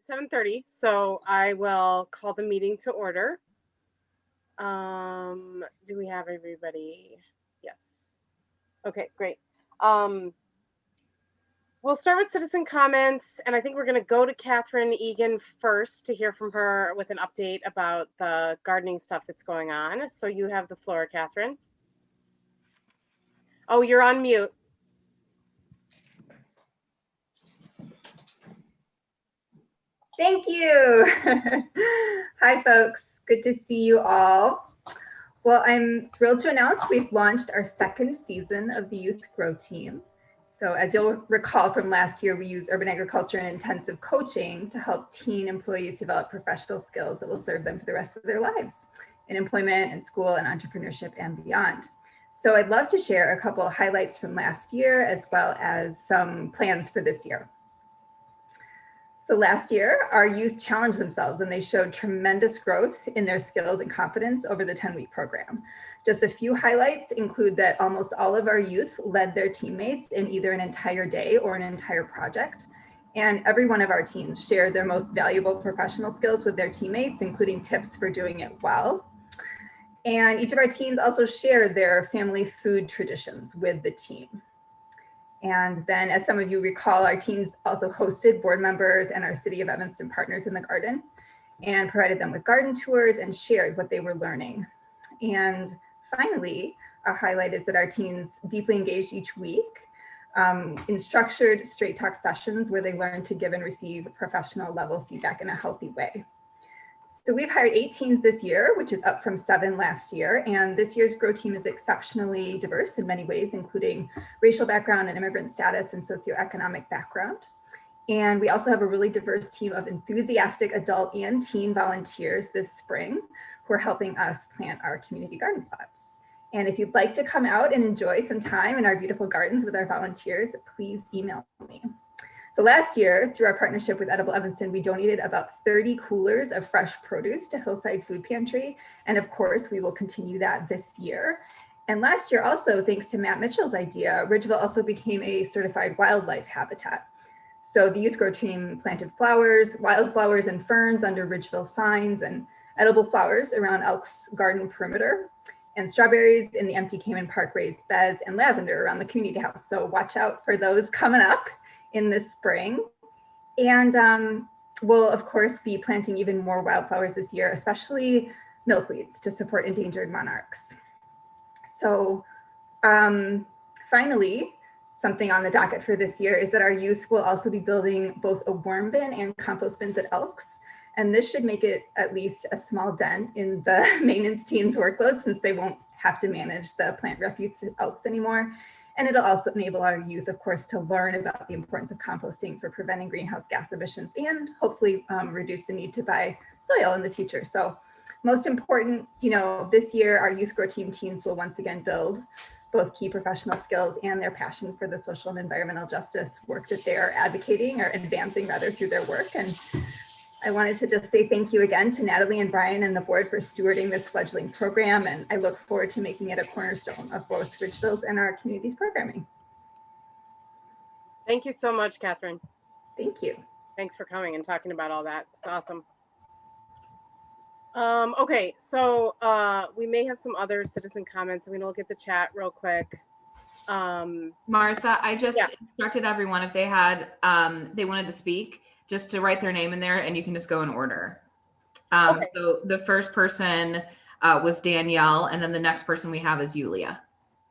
7:30, so I will call the meeting to order. Do we have everybody? Yes. Okay, great. We'll start with citizen comments, and I think we're going to go to Catherine Egan first to hear from her with an update about the gardening stuff that's going on. So you have the floor, Catherine. Oh, you're on mute. Thank you. Hi, folks. Good to see you all. Well, I'm thrilled to announce we've launched our second season of the Youth Grow Team. So as you'll recall from last year, we use urban agriculture and intensive coaching to help teen employees develop professional skills that will serve them for the rest of their lives in employment and school and entrepreneurship and beyond. So I'd love to share a couple of highlights from last year as well as some plans for this year. So last year, our youth challenged themselves and they showed tremendous growth in their skills and confidence over the 10-week program. Just a few highlights include that almost all of our youth led their teammates in either an entire day or an entire project. And every one of our teams shared their most valuable professional skills with their teammates, including tips for doing it well. And each of our teams also shared their family food traditions with the team. And then, as some of you recall, our teams also hosted board members and our City of Evanston partners in the garden and provided them with garden tours and shared what they were learning. And finally, a highlight is that our teams deeply engaged each week in structured straight talk sessions where they learned to give and receive professional level feedback in a healthy way. So we've hired 8 teams this year, which is up from 7 last year. And this year's Grow Team is exceptionally diverse in many ways, including racial background and immigrant status and socioeconomic background. And we also have a really diverse team of enthusiastic adult and teen volunteers this spring who are helping us plant our community garden plots. And if you'd like to come out and enjoy some time in our beautiful gardens with our volunteers, please email me. So last year, through our partnership with Edible Evanston, we donated about 30 coolers of fresh produce to Hillside Food Pantry. And of course, we will continue that this year. And last year also, thanks to Matt Mitchell's idea, Ridgeville also became a certified wildlife habitat. So the Youth Grow Team planted flowers, wildflowers and ferns under Ridgeville signs and edible flowers around Elk's garden perimeter, and strawberries in the empty Cayman Park raised beds, and lavender around the community house. So watch out for those coming up in the spring. And we'll of course be planting even more wildflowers this year, especially milkweeds to support endangered monarchs. So finally, something on the docket for this year is that our youth will also be building both a worm bin and compost bins at Elks. And this should make it at least a small dent in the maintenance team's workload since they won't have to manage the plant refuse at Elks anymore. And it'll also enable our youth, of course, to learn about the importance of composting for preventing greenhouse gas emissions and hopefully reduce the need to buy soil in the future. So most important, this year, our Youth Grow Team teams will once again build both key professional skills and their passion for the social and environmental justice work that they are advocating or advancing rather through their work. And I wanted to just say thank you again to Natalie and Brian and the board for stewarding this fledgling program, and I look forward to making it a cornerstone of both Ridgeville's and our community's programming. Thank you so much, Catherine. Thank you. Thanks for coming and talking about all that. It's awesome. Okay, so we may have some other citizen comments. I'm going to look at the chat real quick. Martha, I just instructed everyone if they had they wanted to speak, just to write their name in there, and you can just go in order. Okay. So the first person was Danielle, and then the next person we have is Yulia.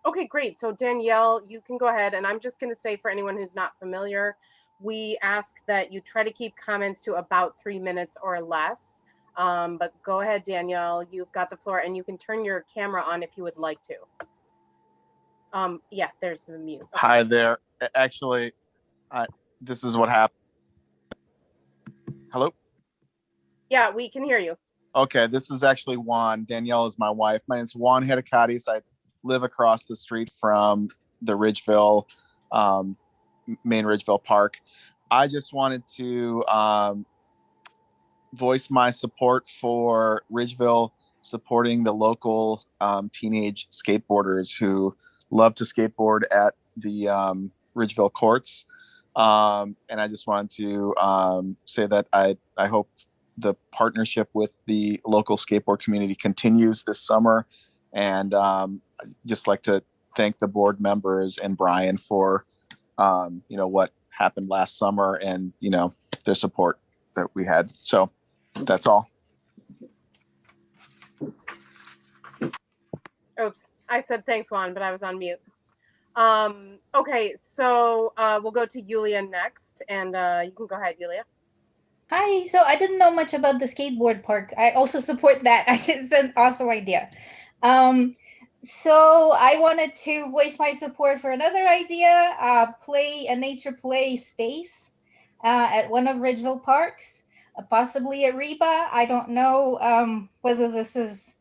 Okay, great. So Danielle, you can go ahead, and I'm just going to say for anyone who's not familiar, we ask that you try to keep comments to about 3 minutes or less. But go ahead, Danielle, you've got the floor, and you can turn your camera on if you would like to. Yeah, there's the mute. Okay. Hi there. Actually, this is what happened. Hello? Yeah, we can hear you. Okay, this is actually Juan. Danielle is my wife. My name is Juan Hedekatis. I live across the street from the Ridgeville, main Ridgeville Park. I just wanted to voice my support for Ridgeville supporting the local teenage skateboarders who love to skateboard at the Ridgeville courts. And I just wanted to say that I hope the partnership with the local skateboard community continues this summer. And I'd just like to thank the board members and Brian for, what happened last summer and, their support that we had. So that's all. Oops, I said thanks, Juan, but I was on mute. Okay, so we'll go to Yulia next, and you can go ahead, Yulia. Hi. So I didn't know much about the skateboard park. I also support that. I think it's an awesome idea. So I wanted to voice my support for another idea, play a nature play space at one of Ridgeville parks, possibly at Reba. I don't know whether this is,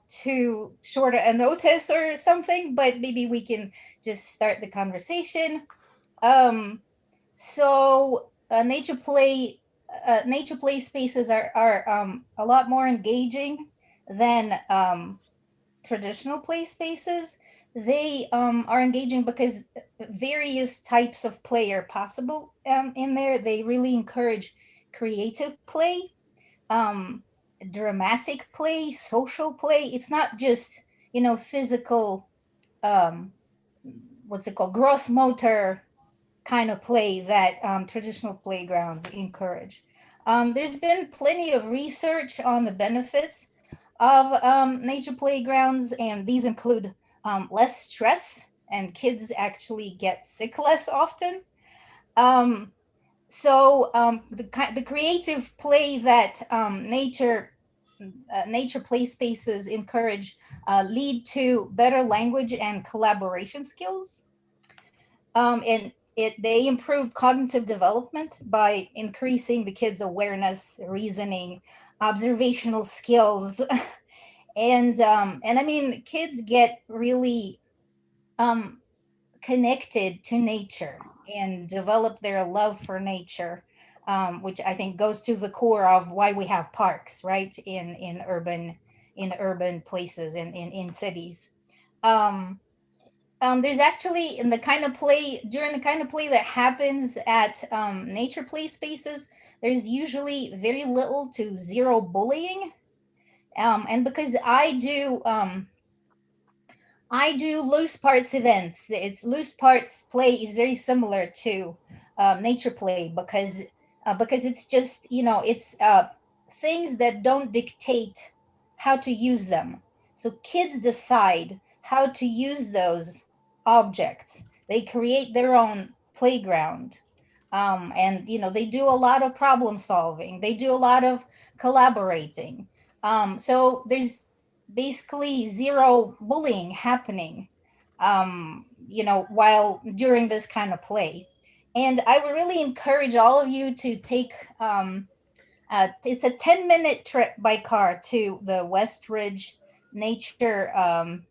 too short a notice or something, but maybe we can just start the conversation. So nature play spaces are a lot more engaging than traditional play spaces. They are engaging because various types of play are possible in there. They really encourage creative play, dramatic play, social play. It's not just, physical, what's it called, gross motor kind of play that traditional playgrounds encourage. There's been plenty of research on the benefits of nature playgrounds, and these include less stress, and kids actually get sick less often. The creative play that nature play spaces encourage lead to better language and collaboration skills. And they improve cognitive development by increasing the kids' awareness, reasoning, observational skills, and I mean, kids get really connected to nature and develop their love for nature, which I think goes to the core of why we have parks, right? In urban places, in cities. There's actually during the kind of play that happens at nature play spaces, there's usually very little to zero bullying. And because I do loose parts events, it's loose parts play is very similar to nature play because it's just, it's things that don't dictate how to use them. So kids decide how to use those objects. They create their own playground. And, they do a lot of problem solving. They do a lot of collaborating. So there's basically zero bullying happening, while during this kind of play. And I would really encourage all of you to take, it's a 10-minute trip by car to the West Ridge Nature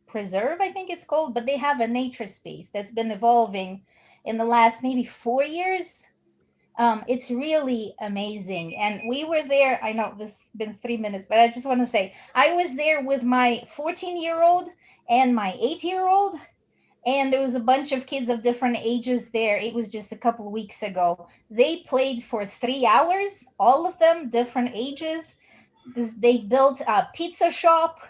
Preserve, I think it's called, but they have a nature space that's been evolving in the last maybe 4 years. It's really amazing. And we were there. I know this has been 3 minutes, but I just want to say I was there with my 14-year-old and my 8-year-old. And there was a bunch of kids of different ages there. It was just a couple of weeks ago. They played for 3 hours, all of them different ages. They built a pizza shop.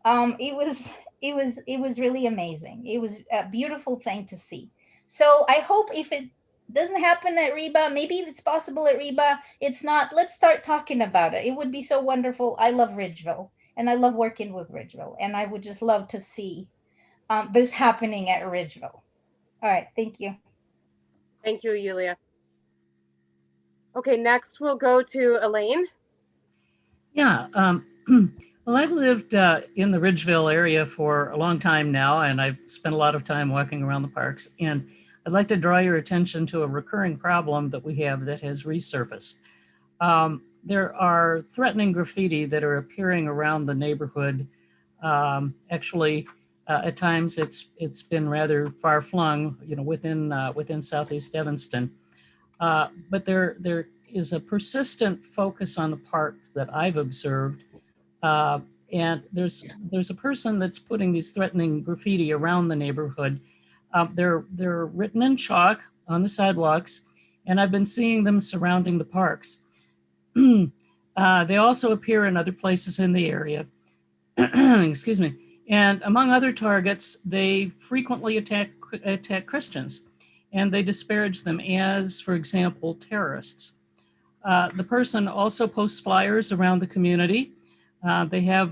It was really amazing. It was a beautiful thing to see. So I hope if it doesn't happen at Reba, maybe it's possible at Reba. It's not. Let's start talking about it. It would be so wonderful. I love Ridgeville, and I love working with Ridgeville, and I would just love to see this happening at Ridgeville. All right, thank you. Thank you, Yulia. Okay, next we'll go to Elaine. Yeah, well, I've lived in the Ridgeville area for a long time now, and I've spent a lot of time walking around the parks. And I'd like to draw your attention to a recurring problem that we have that has resurfaced. There are threatening graffiti that are appearing around the neighborhood. Actually, at times it's been rather far flung, within Southeast Evanston. But there is a persistent focus on the park that I've observed. And there's a person that's putting these threatening graffiti around the neighborhood. They're written in chalk. on the sidewalks, and I've been seeing them surrounding the parks. They also appear in other places in the area. Excuse me. And among other targets, they frequently attack Christians, and they disparage them as, for example, terrorists. The person also posts flyers around the community. They're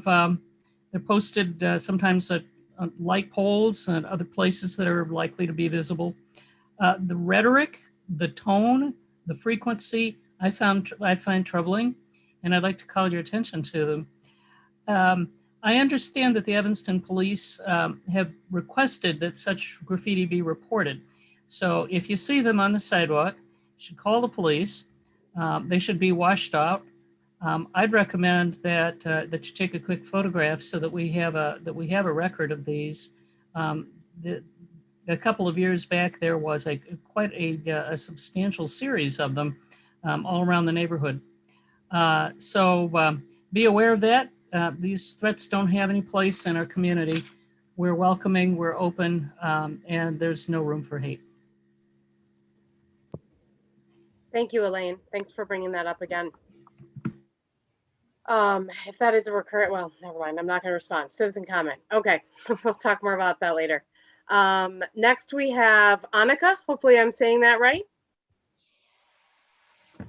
posted sometimes at light poles and other places that are likely to be visible. The rhetoric, the tone, the frequency, I find troubling, and I'd like to call your attention to them. I understand that the Evanston police have requested that such graffiti be reported. So if you see them on the sidewalk, you should call the police. They should be washed out. I'd recommend that you take a quick photograph so that we have a record of these. A couple of years back, there was quite a substantial series of them all around the neighborhood. So be aware of that. These threats don't have any place in our community. We're welcoming, we're open, and there's no room for hate. Thank you, Elaine. Thanks for bringing that up again. If that is a recurrent, well, never mind. I'm not going to respond. Citizen comment. Okay, we'll talk more about that later. Next we have Annika. Hopefully I'm saying that right.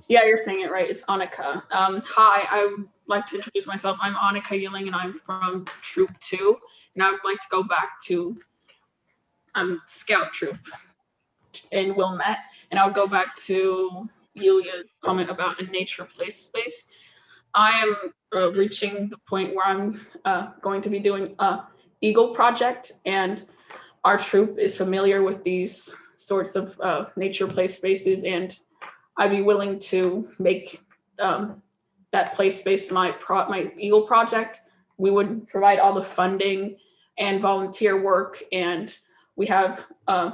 Yeah, you're saying it right. It's Annika. Hi, I would like to introduce myself. I'm Annika Yilling, and I'm from Troop 2. And I would like to go back to Scout Troop in Wilmette. And I would go back to Yulia's comment about a nature place space. I am reaching the point where I'm going to be doing a Eagle project, and our troop is familiar with these sorts of nature place spaces, and I'd be willing to make that place space my Eagle project. We would provide all the funding and volunteer work, and we have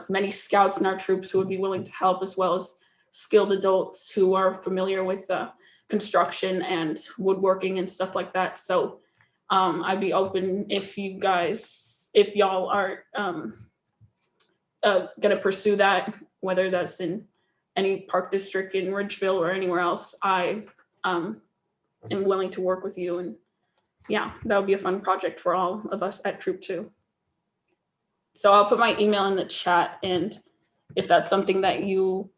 many scouts in our troops who would be willing to help, as well as skilled adults who are familiar with construction and woodworking and stuff like that. So I'd be open if y'all are gonna pursue that, whether that's in any park district in Ridgeville or anywhere else. I am willing to work with you, and yeah, that would be a fun project for all of us at Troop 2. So I'll put my email in the chat, and if that's something that you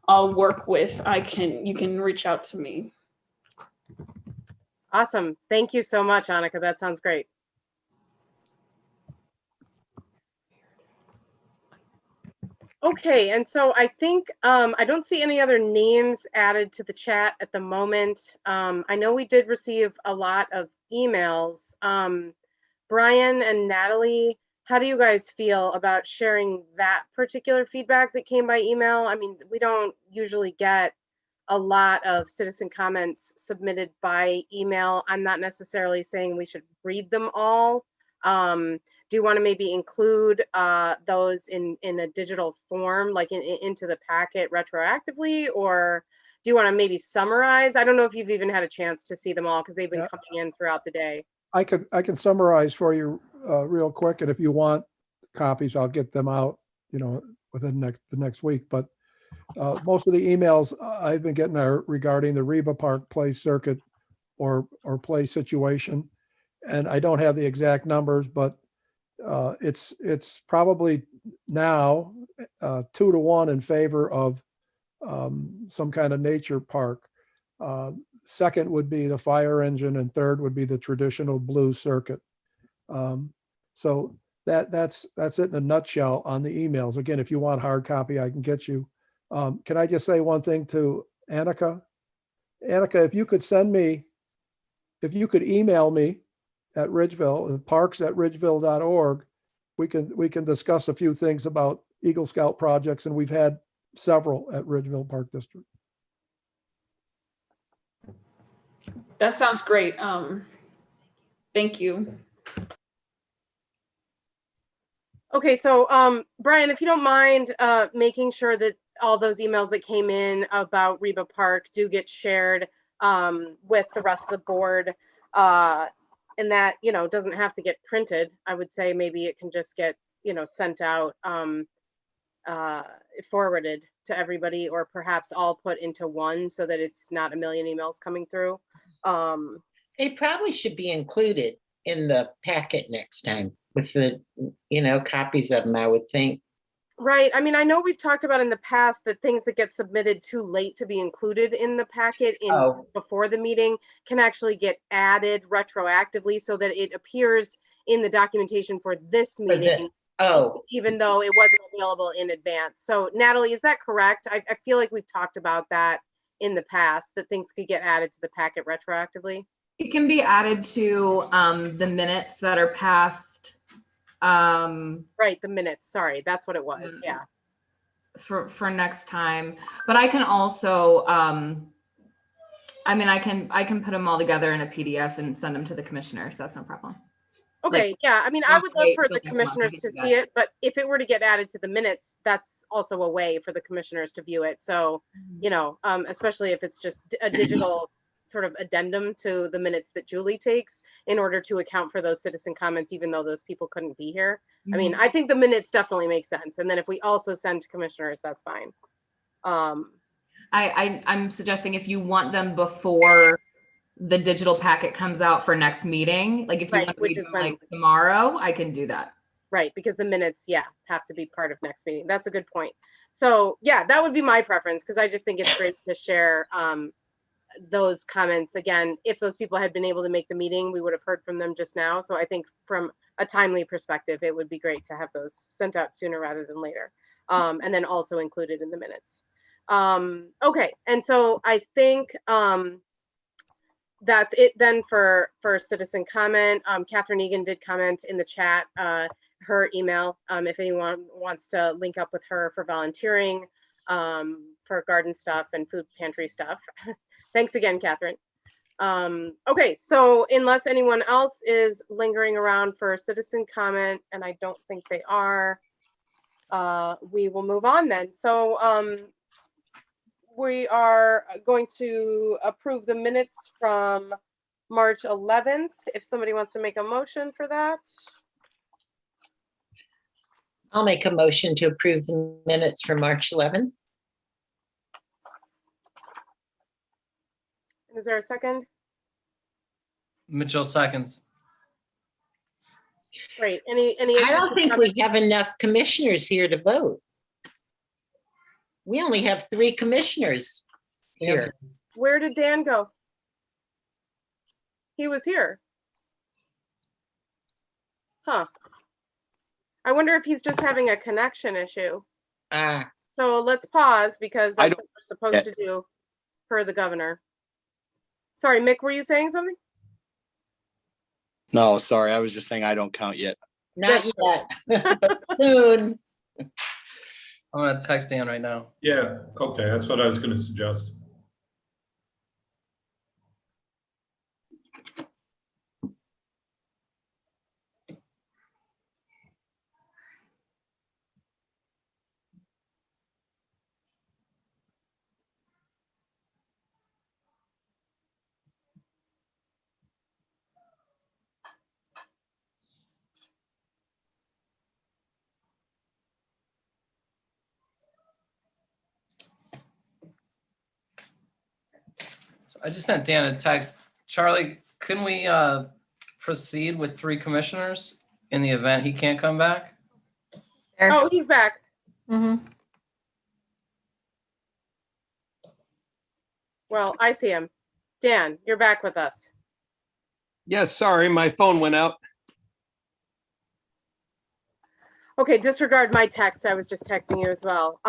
all work with, you can reach out to me. Awesome. Thank you so much, Annika. That sounds great. Okay, and so I think I don't see any other names added to the chat at the moment. I know we did receive a lot of emails. Brian and Natalie, how do you guys feel about sharing that particular feedback that came by email? I mean, we don't usually get a lot of citizen comments submitted by email. I'm not necessarily saying we should read them all. Do you want to maybe include those in a digital form, like into the packet retroactively, or do you want to maybe summarize? I don't know if you've even had a chance to see them all because they've been coming in throughout the day. I can summarize for you real quick, and if you want copies, I'll get them out, within the next week. But most of the emails I've been getting are regarding the Reba Park play circuit or play situation, and I don't have the exact numbers, but it's probably now 2-to-1 in favor of some kind of nature park. Second would be the fire engine, and third would be the traditional blue circuit. So that's it in a nutshell on the emails. Again, if you want hard copy, I can get you. Can I just say one thing to Annika? Annika, if you could email me at Ridgeville, parks@ridgeville.org, we can discuss a few things about Eagle Scout projects, and we've had several at Ridgeville Park District. That sounds great. Thank you. Okay, so Brian, if you don't mind making sure that all those emails that came in about Reba Park do get shared with the rest of the board, and that, doesn't have to get printed. I would say maybe it can just get, sent out forwarded to everybody, or perhaps all put into one so that it's not a million emails coming through. They probably should be included in the packet next time with the, copies of them, I would think. Right. I mean, I know we've talked about in the past that things that get submitted too late to be included in the packet before the meeting can actually get added retroactively so that it appears in the documentation for this meeting. Even though it wasn't available in advance. So Natalie, is that correct? I feel like we've talked about that in the past, that things could get added to the packet retroactively. It can be added to the minutes that are passed. Right, the minutes. Sorry, that's what it was. Yeah. For next time, but I can also, I mean, I can put them all together in a PDF and send them to the commissioners. That's no problem. Okay, Like, yeah. I mean, I would love wait for till the next month commissioners to to do that. see it, but if it were to get added to the minutes, that's also a way for the commissioners to view it. So, especially if it's just a digital sort of addendum to the minutes that Julie takes in order to account for those citizen comments, even though those people couldn't be here. I mean, I think the minutes definitely make sense. And then if we also send to commissioners, that's fine. I'm suggesting if you want them before the digital packet comes out for next meeting, like if you want to read them like tomorrow, I can do that. Right, because the minutes, have to be part of next meeting. That's a good point. So yeah, that would be my preference, because I just think it's great to share those comments. Again, if those people had been able to make the meeting, we would have heard from them just now. So I think from a timely perspective, it would be great to have those sent out sooner rather than later. And then also included in the minutes. Okay, and so I think that's it then for citizen comment. Catherine Egan did comment in the chat, her email, if anyone wants to link up with her for volunteering, for garden stuff and food pantry stuff. Thanks again, Catherine. Okay, so unless anyone else is lingering around for citizen comment, and I don't think they are, we will move on then. So we are going to approve the minutes from March 11th. If somebody wants to make a motion for that. I'll make a motion to approve the minutes for March 11th. Is there a second? Mitchell seconds. Great. Any I don't think we have enough commissioners here to vote. We only have 3 commissioners here. Where did Dan go? He was here. Huh. I wonder if he's just having a connection issue. So let's pause, because that's what we're supposed to do per the governor. Sorry, Mick, were you saying something? No, sorry. I was just saying I don't count yet. Not yet, but soon. I'm going to text Dan right now. Yeah, okay, that's what I was going to suggest. I just sent Dan a text. Charlie, can we proceed with 3 commissioners in the event he can't come back? Oh, he's back. Well, I see him. Dan, you're back with us. Yes, sorry, my phone went out. Okay, disregard my text. I was just texting you as well.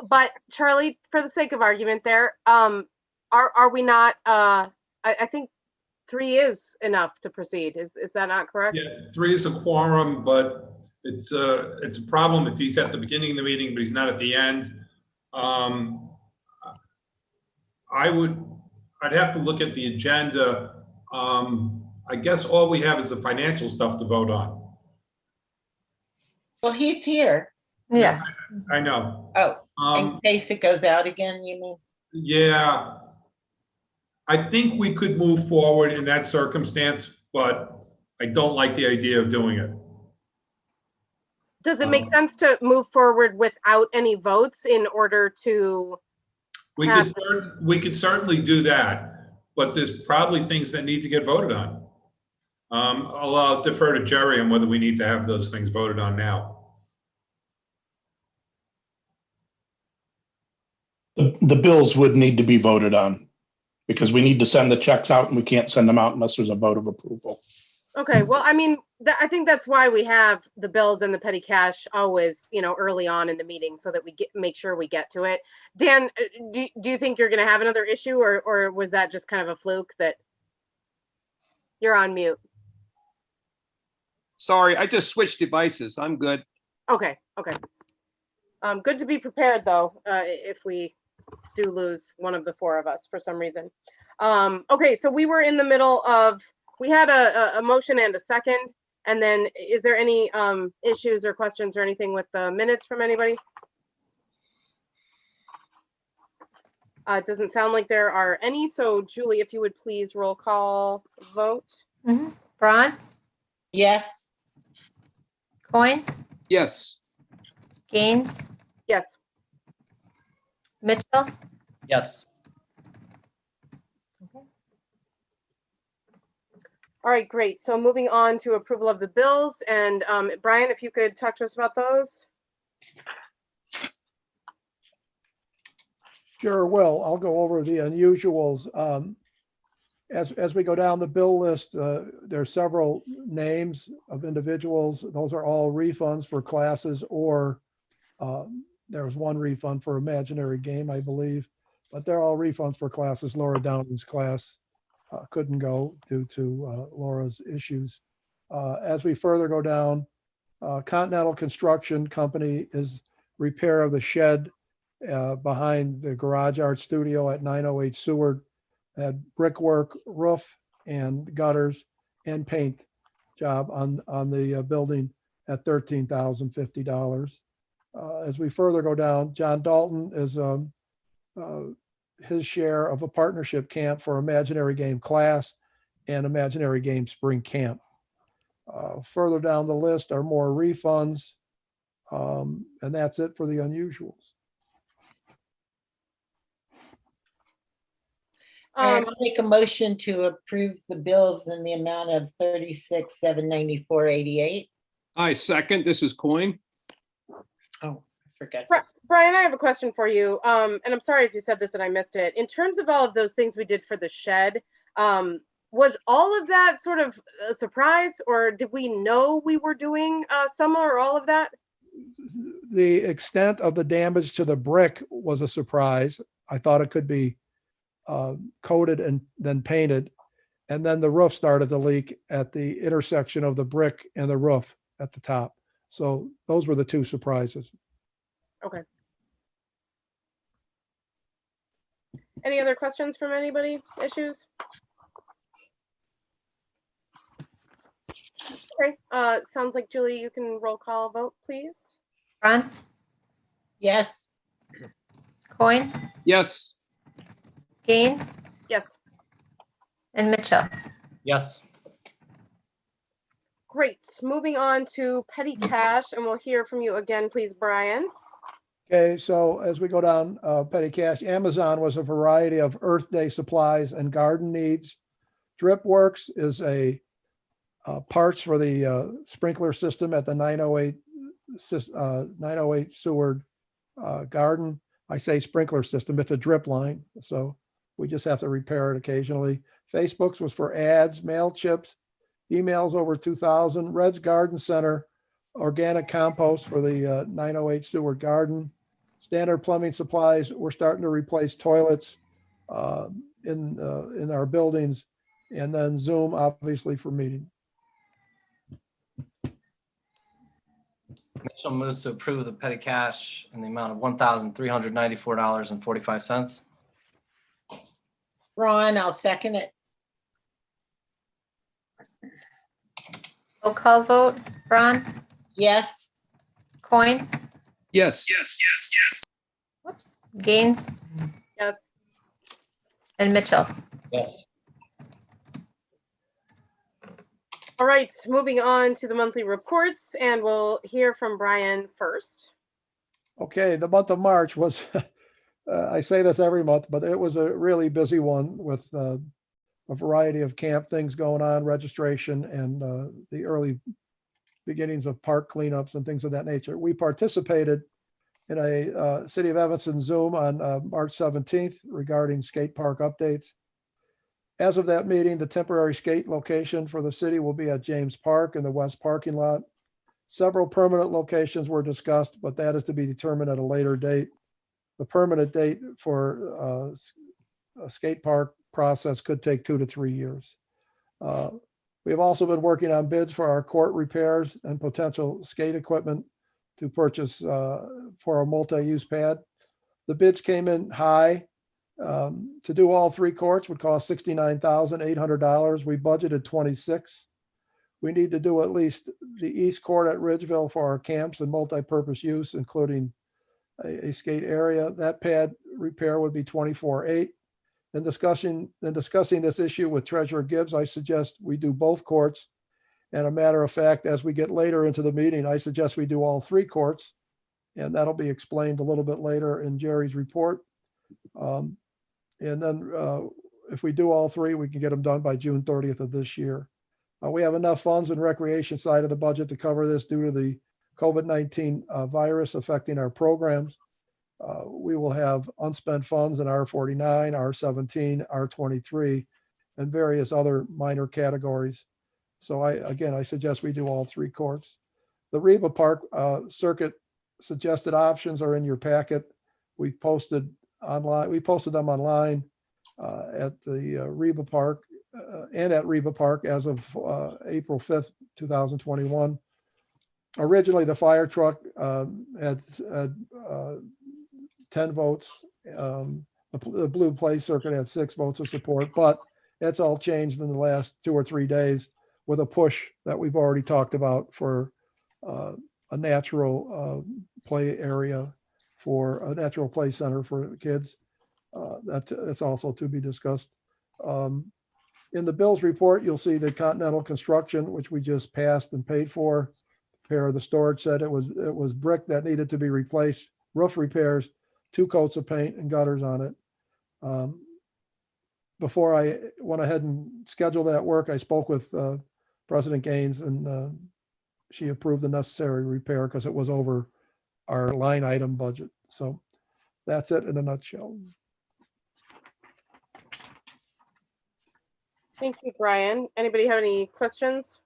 But Charlie, for the sake of argument there, are we not, I think 3 is enough to proceed. Is that not correct? Yeah, 3 is a quorum, but it's a problem if he's at the beginning of the meeting, but he's not at the end. I'd have to look at the agenda. I guess all we have is the financial stuff to vote on. Well, he's here. Yeah. I know. In case it goes out again, you mean? Yeah. I think we could move forward in that circumstance, but I don't like the idea of doing it. Does it make sense to move forward without any votes in order to? We could certainly do that, but there's probably things that need to get voted on. I'll defer to Jerry on whether we need to have those things voted on now. The bills would need to be voted on because we need to send the checks out and we can't send them out unless there's a vote of approval. Okay, well, I mean, I think that's why we have the bills and the petty cash always, early on in the meeting so that we make sure we get to it. Dan, do you think you're going to have another issue or was that just kind of a fluke that you're on mute? Sorry, I just switched devices. I'm good. Okay. Good to be prepared though, if we do lose one of the four of us for some reason. Okay, so we were in the middle of, we had a motion and a second, and then is there any issues or questions or anything with the minutes from anybody? It doesn't sound like there are any, so Julie, if you would please roll call vote. Braun, Yes. Coin, Yes. Gaines, Yes. Mitchell, Yes. All right, great. So moving on to approval of the bills, and Brian, if you could talk to us about those. Sure will. I'll go over the unusuals. As we go down the bill list, there's several names of individuals. Those are all refunds for classes, or there was one refund for Imaginary Game, I believe, but they're all refunds for classes. Laura Downton's class couldn't go due to Laura's issues. As we further go down, Continental Construction Company is repair of the shed behind the Garage Art Studio at 908 Seward. Had brickwork, roof, and gutters and paint job on the building at $13,050. As we further go down, John Dalton is his share of a partnership camp for Imaginary Game class and Imaginary Game spring camp. Further down the list are more refunds, and that's it for the unusuals. I'll make a motion to approve the bills in the amount of $36,794.88. I second. This is Coin. Oh, I forgot. Brian, I have a question for you. And I'm sorry if you said this and I missed it. In terms of all of those things we did for the shed, was all of that sort of a surprise, or did we know we were doing some or all of that? The extent of the damage to the brick was a surprise. I thought it could be coated and then painted. And then the roof started to leak at the intersection of the brick and the roof at the top. So those were the two surprises. Okay. Any other questions from anybody? Issues? Okay. Sounds like Julie, you can roll call vote, please. Braun, Yes. Coin, Yes. Gaines, Yes. and Mitchell. Yes. Great. Moving on to petty cash, and we'll hear from you again, please, Brian. Okay, so as we go down petty cash, Amazon was a variety of Earth Day supplies and garden needs. DripWorks is a parts for the sprinkler system at the 908 Seward garden. I say sprinkler system, it's a drip line, so we just have to repair it occasionally. Facebook's was for ads, mail chips, emails over 2,000. Red's Garden Center, organic compost for the 908 Seward garden. Standard plumbing supplies, we're starting to replace toilets in our buildings. And then Zoom, obviously, for meeting. Mitchell moves to approve the petty cash in the amount of $1,394.45. Ron, I'll second it. Roll call vote. Braun, Yes. Coin, Yes. whoops, Gaines, Yes. and Mitchell. Yes. All right, moving on to the monthly reports, and we'll hear from Brian first. Okay, the month of March was, I say this every month, but it was a really busy one with a variety of camp things going on, registration, and the early beginnings of park cleanups and things of that nature. We participated in a City of Evanston Zoom on March 17th regarding skate park updates. As of that meeting, the temporary skate location for the city will be at James Park in the west parking lot. Several permanent locations were discussed, but that is to be determined at a later date. The permanent date for a skate park process could take 2 to 3 years. We have also been working on bids for our court repairs and potential skate equipment to purchase for a multi-use pad. The bids came in high. To do all 3 courts would cost $69,800. We budgeted $26,000. We need to do at least the East Court at Ridgeville for our camps and multi-purpose use, including a skate area. That pad repair would be $24,800. In discussing this issue with Treasurer Gibbs, I suggest we do both courts. And a matter of fact, as we get later into the meeting, I suggest we do all 3 courts. And that'll be explained a little bit later in Jerry's report. And then if we do all 3, we can get them done by June 30th of this year. We have enough funds in recreation side of the budget to cover this due to the COVID-19 virus affecting our programs. We will have unspent funds in R49, R17, R23, and various other minor categories. So I suggest we do all 3 courts. The Reba Park circuit suggested options are in your packet. We posted them online at the Reba Park and at Reba Park as of April 5th, 2021. Originally, the fire truck had 10 votes. The Blue Play Circuit had 6 votes of support, but it's all changed in the last 2 or 3 days with a push that we've already talked about for a natural play area, for a natural play center for kids. That's also to be discussed. In the bills report, you'll see the Continental Construction, which we just passed and paid for. Repair of the storage said it was brick that needed to be replaced, roof repairs, 2 coats of paint and gutters on it. Before I went ahead and scheduled that work, I spoke with President Gaines, and she approved the necessary repair because it was over our line item budget. So that's it in a nutshell. Thank you, Brian. Anybody have any questions?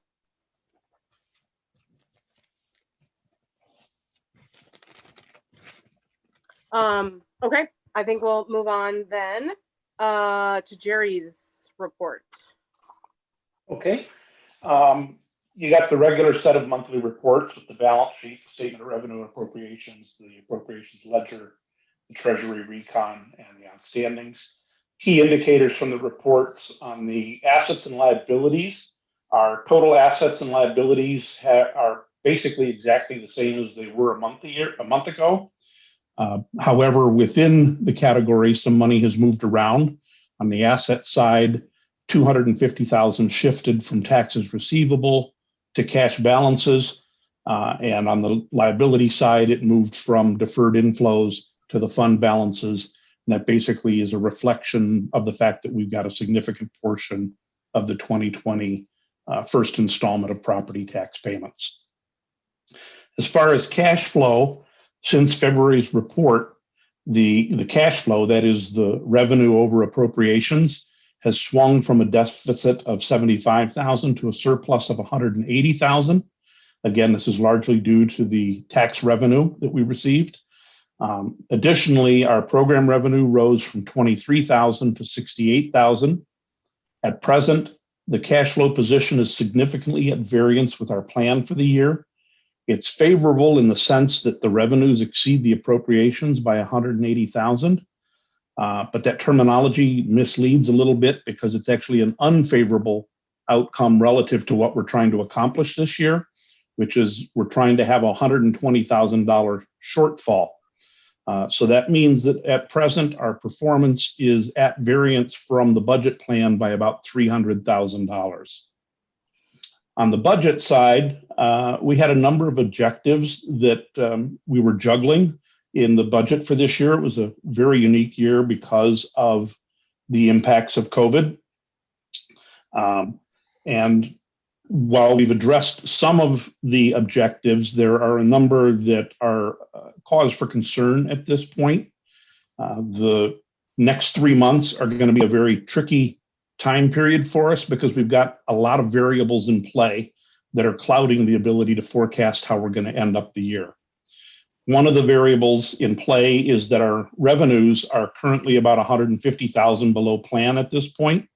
Okay, I think we'll move on then to Jerry's report. Okay. You got the regular set of monthly reports with the balance sheet, the statement of revenue and appropriations, the appropriations ledger, the treasury recon, and the outstandings. Key indicators from the reports on the assets and liabilities. Our total assets and liabilities are basically exactly the same as they were a month ago. However, within the category, some money has moved around. On the asset side, $250,000 shifted from taxes receivable to cash balances. And on the liability side, it moved from deferred inflows to the fund balances. And that basically is a reflection of the fact that we've got a significant portion of the 2020 first installment of property tax payments. As far as cash flow, since February's report, the cash flow, that is the revenue over appropriations, has swung from a deficit of $75,000 to a surplus of $180,000. Again, this is largely due to the tax revenue that we received. Additionally, our program revenue rose from $23,000 to $68,000. At present, the cash flow position is significantly at variance with our plan for the year. It's favorable in the sense that the revenues exceed the appropriations by $180,000. But that terminology misleads a little bit because it's actually an unfavorable outcome relative to what we're trying to accomplish this year, which is we're trying to have a $120,000 shortfall. So that means that at present, our performance is at variance from the budget plan by about $300,000. On the budget side, we had a number of objectives that we were juggling in the budget for this year. It was a very unique year because of the impacts of COVID. And while we've addressed some of the objectives, there are a number that are cause for concern at this point. The next 3 months are going to be a very tricky time period for us because we've got a lot of variables in play that are clouding the ability to forecast how we're going to end up the year. One of the variables in play is that our revenues are currently about 150,000 below plan at this point.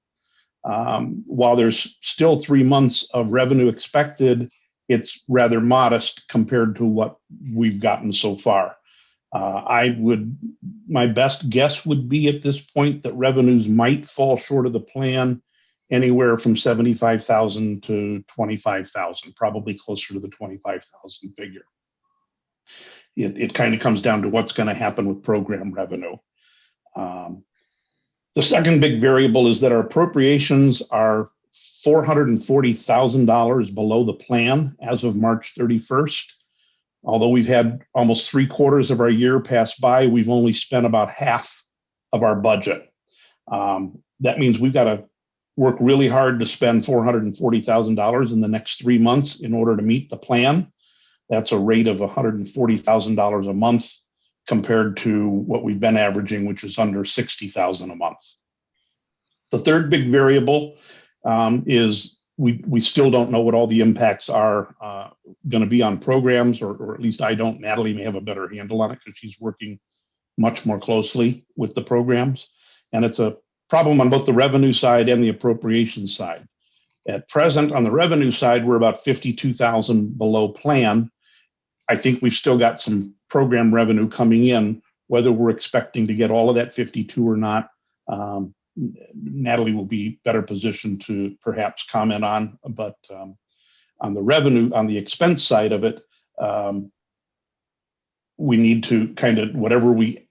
While there's still 3 months of revenue expected, it's rather modest compared to what we've gotten so far. My best guess would be at this point that revenues might fall short of the plan anywhere from 75,000 to 25,000, probably closer to the 25,000 figure. It kind of comes down to what's going to happen with program revenue. The second big variable is that our appropriations are $440,000 below the plan as of March 31st. Although we've had almost 3/4 of our year pass by, we've only spent about half of our budget. That means we've got to work really hard to spend $440,000 in the next 3 months in order to meet the plan. That's a rate of $140,000 a month compared to what we've been averaging, which is under $60,000 a month. The third big variable is we still don't know what all the impacts are going to be on programs, or at least I don't. Natalie may have a better handle on it because she's working much more closely with the programs. And it's a problem on both the revenue side and the appropriations side. At present, on the revenue side, we're about 52,000 below plan. I think we've still got some program revenue coming in. Whether we're expecting to get all of that 52 or not, Natalie will be better positioned to perhaps comment on. But on the revenue, on the expense side of it, we need to kind of, whatever we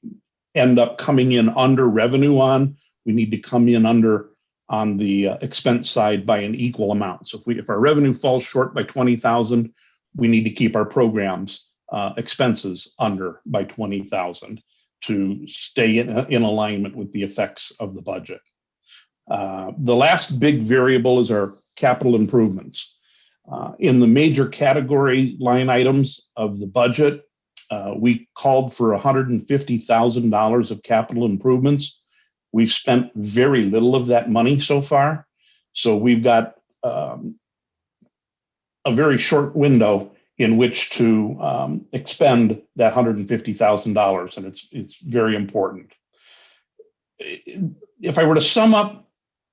end up coming in under revenue on, we need to come in under on the expense side by an equal amount. So if our revenue falls short by 20,000, we need to keep our programs expenses under by 20,000 to stay in alignment with the effects of the budget. The last big variable is our capital improvements. In the major category line items of the budget, we called for $150,000 of capital improvements. We've spent very little of that money so far. So we've got a very short window in which to expend that $150,000, and it's very important. If I were to sum up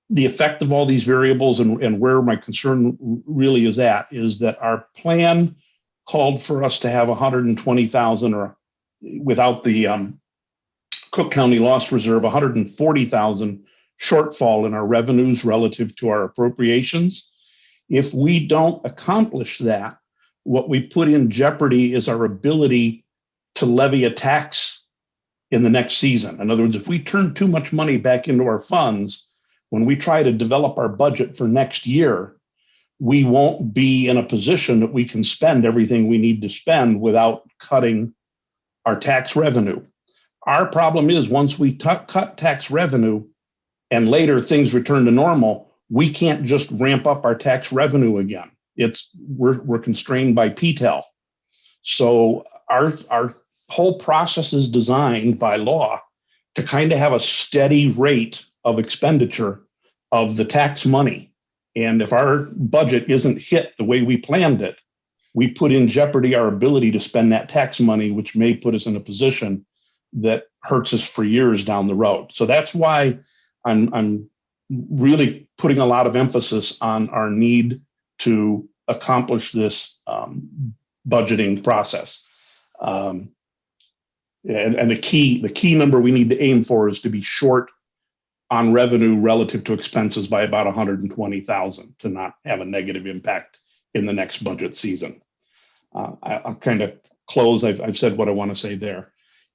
the effect of all these variables and where my concern really is at, is that our plan called for us to have 120,000, or without the Cook County loss reserve, 140,000 shortfall in our revenues relative to our appropriations. If we don't accomplish that, what we put in jeopardy is our ability to levy a tax in the next season. In other words, if we turn too much money back into our funds, when we try to develop our budget for next year, we won't be in a position that we can spend everything we need to spend without cutting our tax revenue. Our problem is once we cut tax revenue and later things return to normal, we can't just ramp up our tax revenue again. We're constrained by PTEL. So our whole process is designed by law to kind of have a steady rate of expenditure of the tax money. And if our budget isn't hit the way we planned it, we put in jeopardy our ability to spend that tax money, which may put us in a position that hurts us for years down the road. So that's why I'm really putting a lot of emphasis on our need to accomplish this budgeting process. And the key number we need to aim for is to be short on revenue relative to expenses by about 120,000 to not have a negative impact in the next budget season. I'll kind of close. I've said what I want to say there.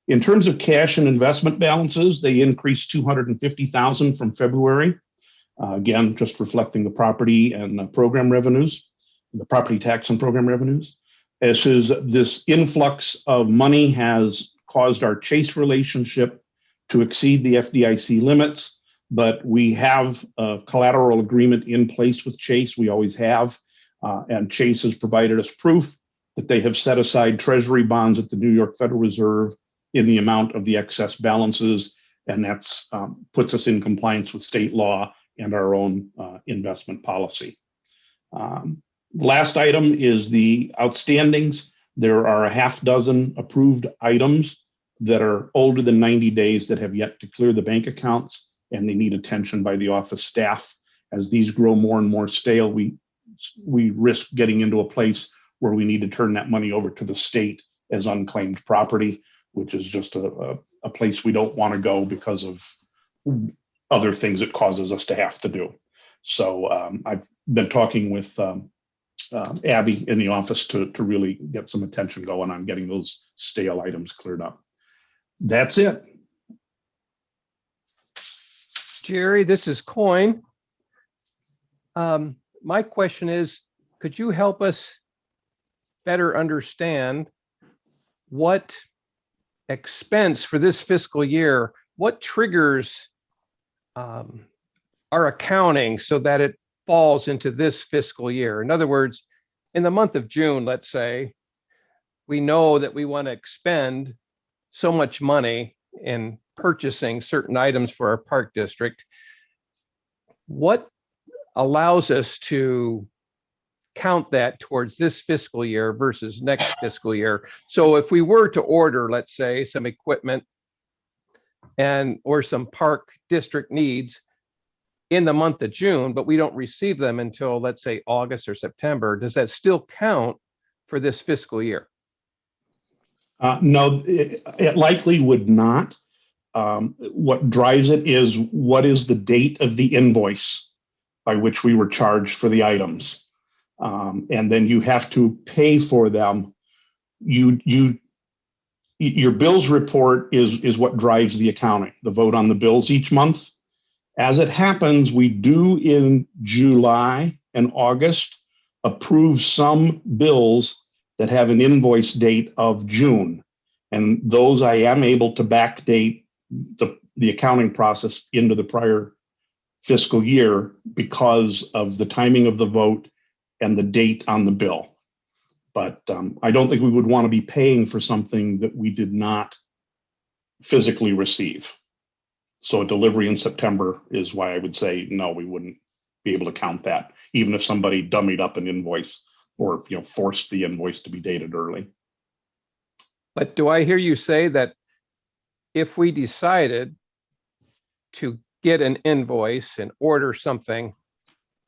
In terms of cash and investment balances, they increased 250,000 from February. Again, just reflecting the property and program revenues. the property tax and program revenues. This influx of money has caused our Chase relationship to exceed the FDIC limits, but we have a collateral agreement in place with Chase. We always have, and Chase has provided us proof that they have set aside treasury bonds at the New York Federal Reserve in the amount of the excess balances, and that's puts us in compliance with state law and our own investment policy. Last item is the outstandings. There are a half dozen approved items that are older than 90 days that have yet to clear the bank accounts, and they need attention by the office staff. As these grow more and more stale, we risk getting into a place where we need to turn that money over to the state as unclaimed property, which is just a place we don't want to go because of other things it causes us to have to do. So I've been talking with Abby in the office to really get some attention going on getting those stale items cleared up. That's it. Jerry, this is Coin. My question is, could you help us better understand what expense for this fiscal year, what triggers our accounting so that it falls into this fiscal year? In other words, in the month of June, let's say, we know that we want to expend so much money in purchasing certain items for our park district. What allows us to count that towards this fiscal year versus next fiscal year? So if we were to order, let's say, some equipment or some park district needs in the month of June, but we don't receive them until, let's say, August or September, does that still count for this fiscal year? No, it likely would not. What drives it is what is the date of the invoice by which we were charged for the items. And then you have to pay for them. Your bills report is what drives the accounting, the vote on the bills each month. As it happens, we do in July and August approve some bills that have an invoice date of June. And those I am able to backdate the accounting process into the prior fiscal year because of the timing of the vote and the date on the bill. But I don't think we would want to be paying for something that we did not physically receive. So a delivery in September is why I would say, no, we wouldn't be able to count that, even if somebody dummied up an invoice or forced the invoice to be dated early. But do I hear you say that if we decided to get an invoice and order something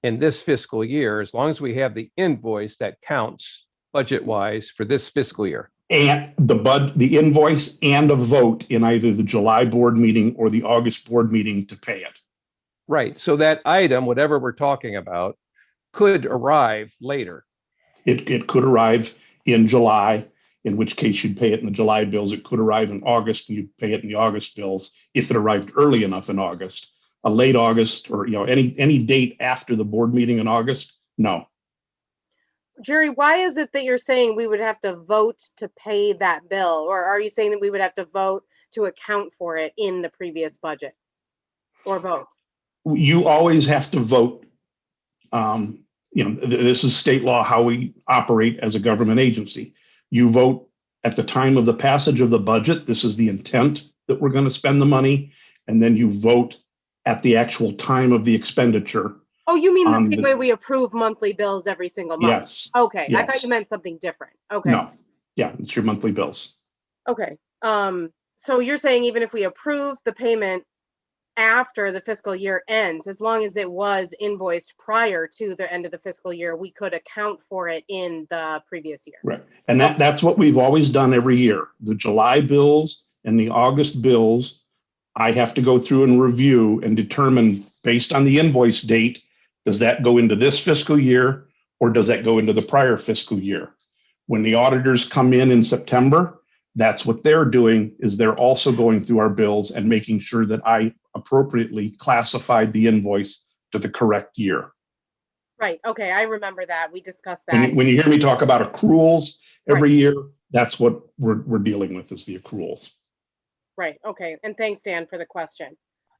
in this fiscal year, as long as we have the invoice, that counts budget-wise for this fiscal year? And the invoice and a vote in either the July board meeting or the August board meeting to pay it. Right. So that item, whatever we're talking about, could arrive later. It could arrive in July, in which case you'd pay it in the July bills. It could arrive in August and you'd pay it in the August bills if it arrived early enough in August. A late August or any date after the board meeting in August, no. Jerry, why is it that you're saying we would have to vote to pay that bill? Or are you saying that we would have to vote to account for it in the previous budget? Or both? You always have to vote. This is state law, how we operate as a government agency. You vote at the time of the passage of the budget. This is the intent that we're going to spend the money. And then you vote at the actual time of the expenditure. Oh, you mean the same way we approve monthly bills every single month? Yes. Okay. Yes. I thought you meant something different. Okay. No. Yeah, it's your monthly bills. Okay. So you're saying even if we approve the payment after the fiscal year ends, as long as it was invoiced prior to the end of the fiscal year, we could account for it in the previous year. Right. And that's what we've always done every year. The July bills and the August bills, I have to go through and review and determine based on the invoice date, does that go into this fiscal year or does that go into the prior fiscal year? When the auditors come in September, that's what they're doing, is they're also going through our bills and making sure that I appropriately classified the invoice to the correct year. Right. Okay. I remember that. We discussed When that. you, when you hear me talk about accruals every Right. year, that's what we're dealing with, is the accruals. Right. Okay. And thanks, Dan, for the question.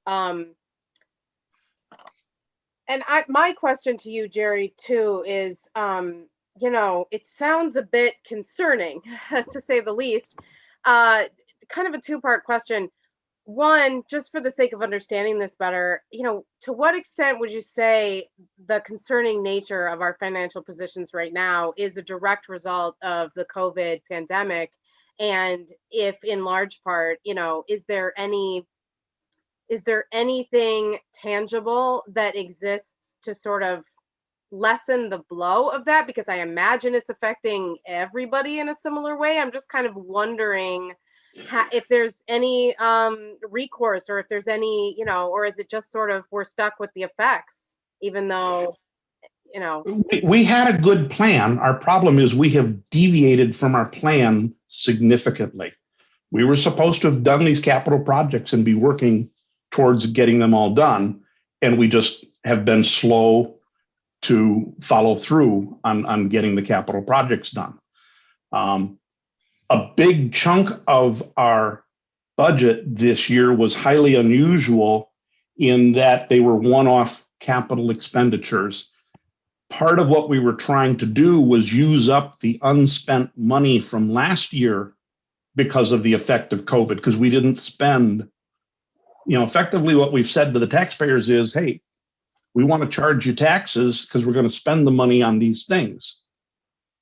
And my question to you, Jerry, too, is, you know, it sounds a bit concerning, to say the least. Kind of a two-part question. One, just for the sake of understanding this better, you know, to what extent would you say the concerning nature of our financial positions right now is a direct result of the COVID pandemic? And if in large part, you know, is there anything tangible that exists to sort of lessen the blow of that? Because I imagine it's affecting everybody in a similar way. I'm just kind of wondering if there's any recourse, or if there's any, you know, or is it just sort of we're stuck with the effects, even though, you know. We had a good plan. Our problem is we have deviated from our plan significantly. We were supposed to have done these capital projects and be working towards getting them all done, and we just have been slow to follow through on getting the capital projects done. A big chunk of our budget this year was highly unusual in that they were one-off capital expenditures. Part of what we were trying to do was use up the unspent money from last year because of the effect of COVID, because we didn't spend, you know, effectively what we've said to the taxpayers is, hey, we want to charge you taxes because we're going to spend the money on these things.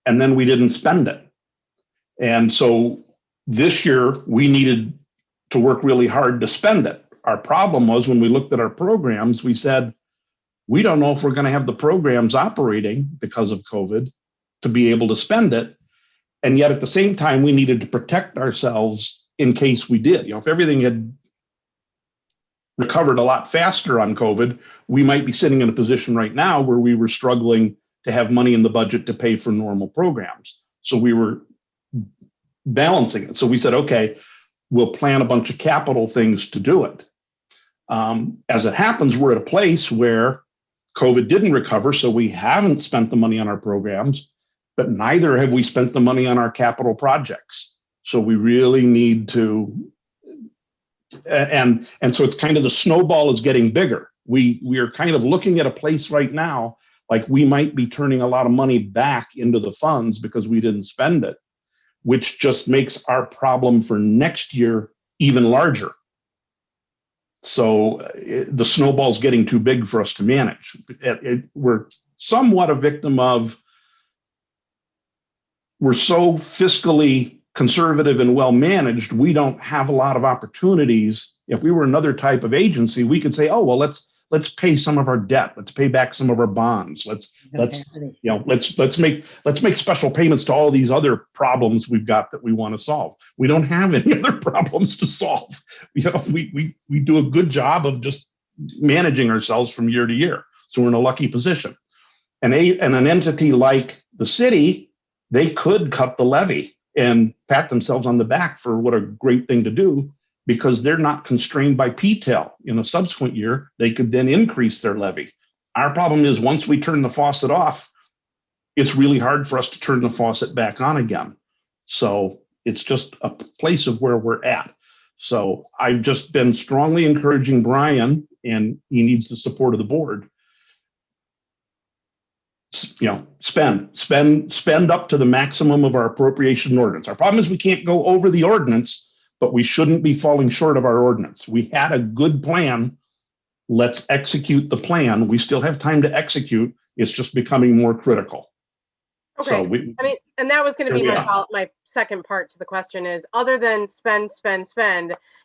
And then we didn't spend it. And so this year we needed to work really hard to spend it. Our problem was when we looked at our programs, we said, we don't know if we're going to have the programs operating because of COVID to be able to spend it. And yet at the same time, we needed to protect ourselves in case we did. You know, if everything had recovered a lot faster on COVID, we might be sitting in a position right now where we were struggling to have money in the budget to pay for normal programs. So we were balancing it. So we said, okay, we'll plan a bunch of capital things to do it. As it happens, we're at a place where COVID didn't recover, so we haven't spent the money on our programs, but neither have we spent the money on our capital projects. So we really need to, and so it's kind of the snowball is getting bigger. We are kind of looking at a place right now, like we might be turning a lot of money back into the funds because we didn't spend it, which just makes our problem for next year even larger. So the snowball's getting too big for us to manage. We're somewhat a victim of, we're so fiscally conservative and well managed, we don't have a lot of opportunities. If we were another type of agency, we could say, oh, well, let's pay some of our debt. Let's pay back some of our bonds. Let's make special payments to all these other problems we've got that we want to solve. We don't have any other problems to solve. You know, we do a good job of just managing ourselves from year to year. So we're in a lucky position. And an entity like the city, they could cut the levy and pat themselves on the back for what a great thing to do, because they're not constrained by PTEL. In a subsequent year, they could then increase their levy. Our problem is once we turn the faucet off, it's really hard for us to turn the faucet back on again. So it's just a place of where we're at. So I've just been strongly encouraging Brian, and he needs the support of the board. You know, spend up to the maximum of our appropriation ordinance. Our problem is we can't go over the ordinance, but we shouldn't be falling short of our ordinance. We had a good plan. Let's execute the plan. We still have time to execute. It's just becoming more critical. Okay. So I mean, and that was going to be my second part to the question is, other than spend,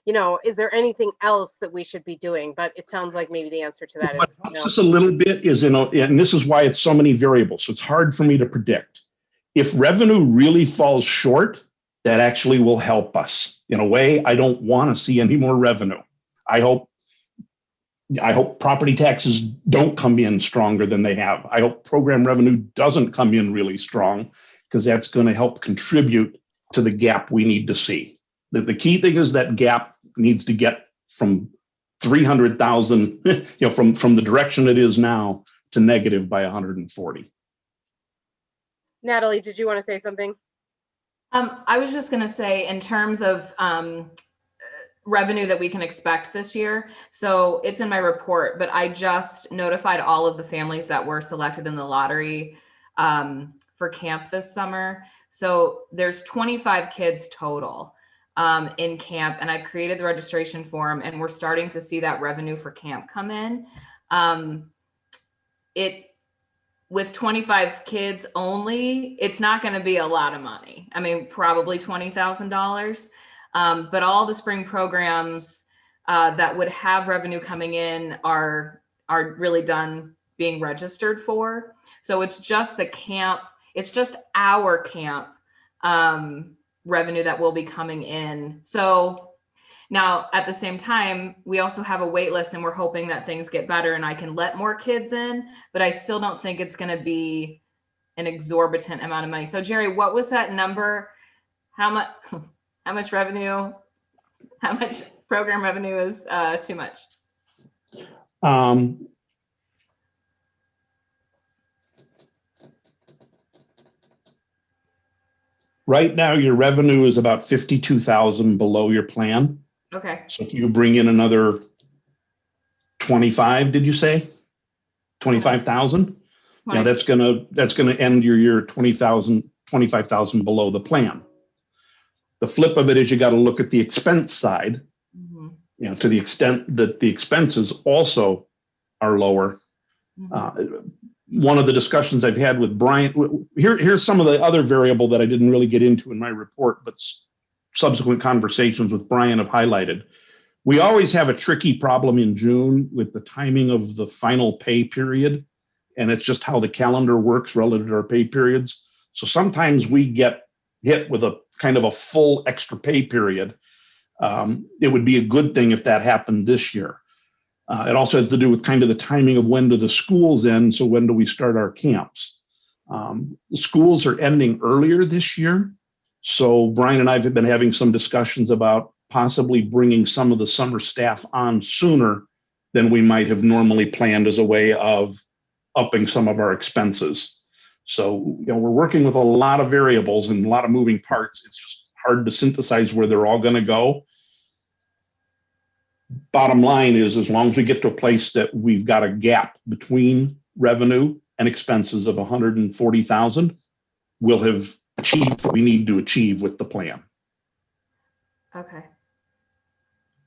you know, is there anything else that we should be doing? But it sounds like maybe the answer to that is what helps us a little bit is, you know, and this is why it's so many variables. So it's hard for me to predict. If revenue really falls short, that actually will help us. In a way, I don't want to see any more revenue. I hope property taxes don't come in stronger than they have. I hope program revenue doesn't come in really strong, because that's going to help contribute to the gap we need to see. The key thing is that gap needs to get from 300,000, you know, from the direction it is now to negative by 140. Natalie, did you want to say something? I was just going to say, in terms of revenue that we can expect this year, so it's in my report, but I just notified all of the families that were selected in the lottery for camp this summer. So there's 25 kids total in camp, and I've created the registration form, and we're starting to see that revenue for camp come in. With 25 kids only, it's not going to be a lot of money. I mean, probably $20,000. But all the spring programs that would have revenue coming in are really done being registered for. So it's just the camp, it's just our camp revenue that will be coming in. So now, at the same time, we also have a wait list, and we're hoping that things get better and I can let more kids in, but I still don't think it's going to be an exorbitant amount of money. So Jerry, what was that number? How much revenue, how much program revenue is too much? Right now, your revenue is about 52,000 below your plan. Okay. So if you bring in another 25, did you say? 25,000? Yeah, that's gonna end your year 25,000 below the plan. The flip of it is you got to look at the expense side. You know, to the extent that the expenses also are lower. One of the discussions I've had with Brian, here's some of the other variable that I didn't really get into in my report, but subsequent conversations with Brian have highlighted. We always have a tricky problem in June with the timing of the final pay period, and it's just how the calendar works relative to our pay periods. So sometimes we get hit with a kind of a full extra pay period. It would be a good thing if that happened this year. It also has to do with kind of the timing of when do the schools end, so when do we start our camps? The schools are ending earlier this year. So Brian and I have been having some discussions about possibly bringing some of the summer staff on sooner than we might have normally planned as a way of upping some of our expenses. So, you know, we're working with a lot of variables and a lot of moving parts. It's just hard to synthesize where they're all going to go. Bottom line is, as long as we get to a place that we've got a gap between revenue and expenses of 140,000, we'll have achieved what we need to achieve with the plan. Okay.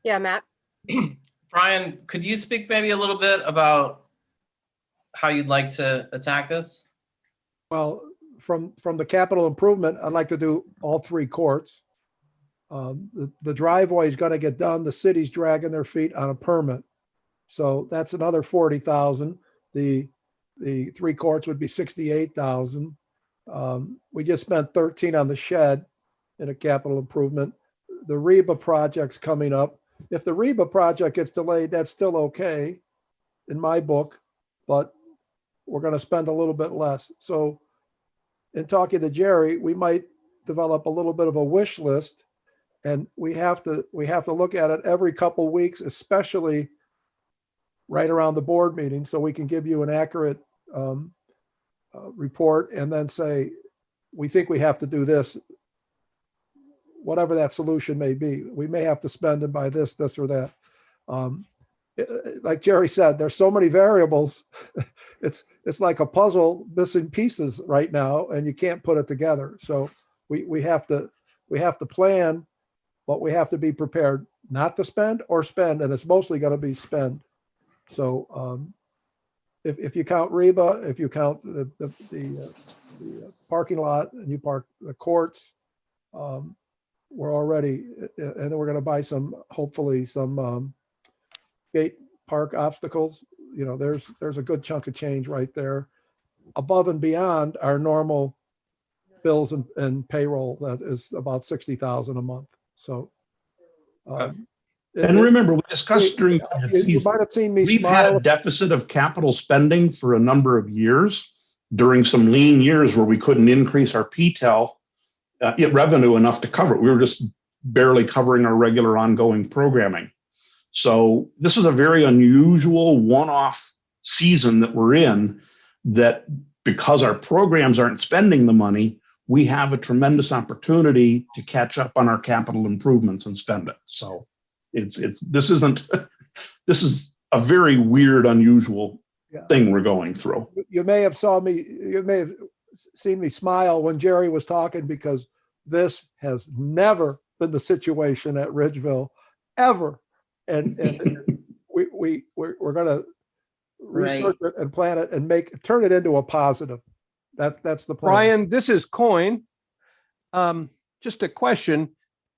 Yeah, Matt. Brian, could you speak maybe a little bit about how you'd like to attack this? Well, from the capital improvement, I'd like to do all three courts. The driveway is going to get done. The city's dragging their feet on a permit. So that's another 40,000. The three courts would be 68,000. We just spent 13 on the shed in a capital improvement. The REBA project's coming up. If the REBA project gets delayed, that's still okay in my book, but we're going to spend a little bit less. So in talking to Jerry, we might develop a little bit of a wish list, and we have to look at it every couple of weeks, especially right around the board meeting, so we can give you an accurate report and then say, we think we have to do this, whatever that solution may be. We may have to spend it by this or that. Like Jerry said, there's so many variables. It's like a puzzle missing pieces right now, and you can't put it together. So we have to plan, but we have to be prepared not to spend or spend, and it's mostly going to be spend. So if you count REBA, if you count the parking lot and you park the courts, we're already, and then we're going to buy hopefully some skate park obstacles. You know, there's a good chunk of change right there above and beyond our normal bills and payroll. That is about 60,000 a month. So, and remember, we discussed during you might have seen me we've smile. had a deficit of capital spending for a number of years during some lean years where we couldn't increase our PTEL revenue enough to cover it. We were just barely covering our regular ongoing programming. So this is a very unusual one-off season that we're in, that because our programs aren't spending the money, we have a tremendous opportunity to catch up on our capital improvements and spend it. So this is a very weird, unusual thing we're going through. You may have seen me smile when Jerry was talking, because this has never been the situation at Ridgeville ever. And we're going to research it and plan it and turn it into a positive. That's the plan. Brian, this is Coin. Just a question.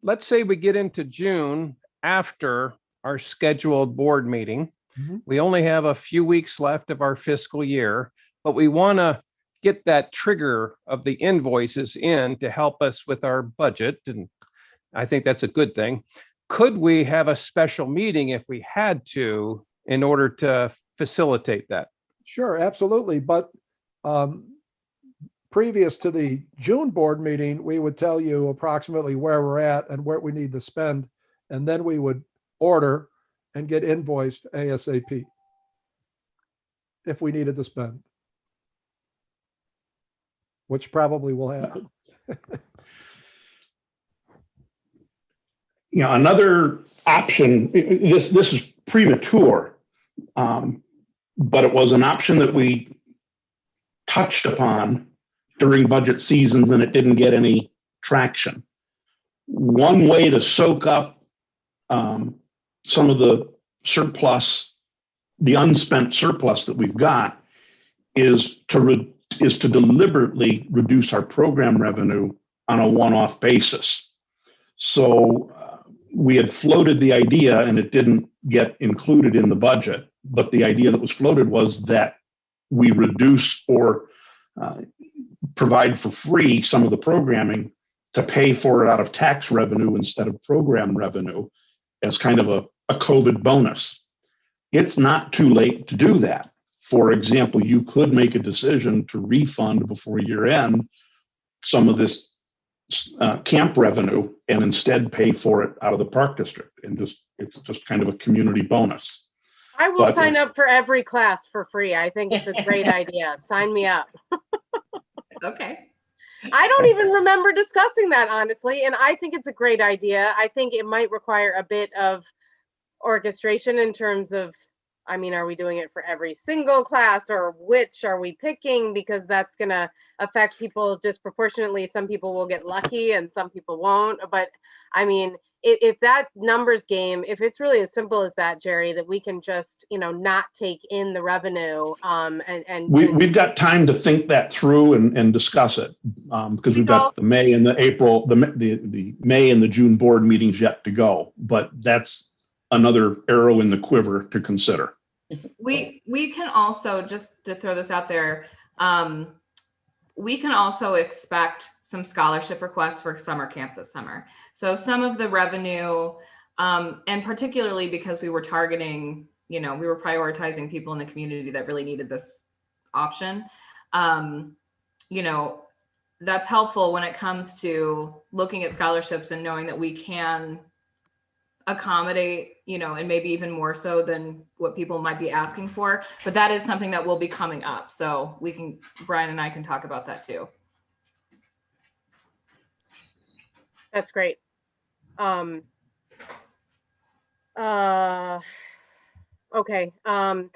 Let's say we get into June after our scheduled board meeting. Mhm. We only have a few weeks left of our fiscal year, but we want to get that trigger of the invoices in to help us with our budget. And I think that's a good thing. Could we have a special meeting if we had to in order to facilitate that? Sure, absolutely. But previous to the June board meeting, we would tell you approximately where we're at and where we need to spend, and then we would order and get invoiced ASAP if we needed to spend, which probably will happen. Another option, this is premature, but it was an option that we touched upon during budget seasons and it didn't get any traction. One way to soak up some of the surplus, the unspent surplus that we've got, is to deliberately reduce our program revenue on a one-off basis. So we had floated the idea, and it didn't get included in the budget, but the idea that was floated was that we reduce or provide for free some of the programming to pay for it out of tax revenue instead of program revenue as kind of a COVID bonus. It's not too late to do that. For example, you could make a decision to refund before year end some of this camp revenue and instead pay for it out of the park district, and it's just kind of a community bonus. I will sign up for every class for free. I think it's a great idea. Sign me up. Okay. I don't even remember discussing that, honestly, and I think it's a great idea. I think it might require a bit of orchestration in terms of, I mean, are we doing it for every single class, or which are we picking? Because that's going to affect people disproportionately. Some people will get lucky and some people won't. But I mean, if that numbers game, if it's really as simple as that, Jerry, that we can just, not take in the revenue and we've got time to think that through and discuss it, because we've got the May and the April, the May and the June board meetings yet to go. But that's another arrow in the quiver to consider. We can also, just to throw this out there, we can also expect some scholarship requests for summer camp this summer. So some of the revenue, and particularly because we were targeting, we were prioritizing people in the community that really needed this option. That's helpful when it comes to looking at scholarships and knowing that we can accommodate, and maybe even more so than what people might be asking for. But that is something that will be coming up. So Brian and I can talk about that too. That's great. Okay. And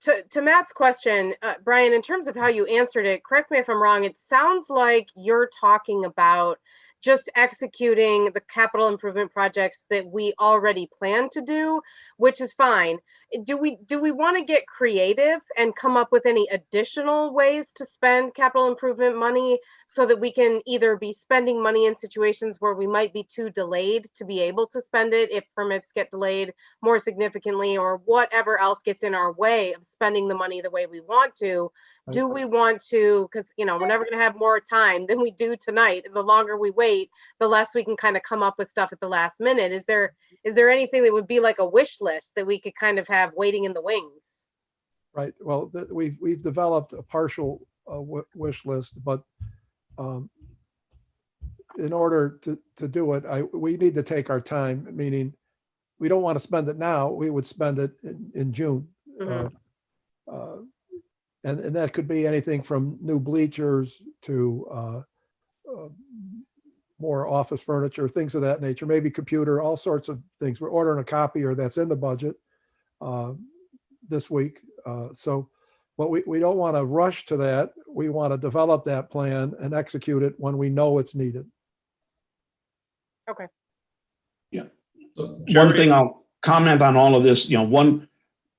to Matt's question, Brian, in terms of how you answered it, correct me if I'm wrong, it sounds like you're talking about just executing the capital improvement projects that we already plan to do, which is fine. Do we want to get creative and come up with any additional ways to spend capital improvement money so that we can either be spending money in situations where we might be too delayed to be able to spend it if permits get delayed more significantly, or whatever else gets in our way of spending the money the way we want to? Do we want to, because we're never going to have more time than we do tonight. The longer we wait, the less we can kind of come up with stuff at the last minute. Is there anything that would be like a wish list that we could kind of have waiting in the wings? Right. Well, we've developed a partial wish list, but in order to do it, we need to take our time. Meaning, we don't want to spend it now. We would spend it in June. Mm-hmm. And that could be anything from new bleachers to more office furniture, things of that nature, maybe computer, all sorts of things. We're ordering a copier that's in the budget this week. But we don't want to rush to that. We want to develop that plan and execute it when we know it's needed. Okay. Yeah. So, One thing I'll comment on all of this,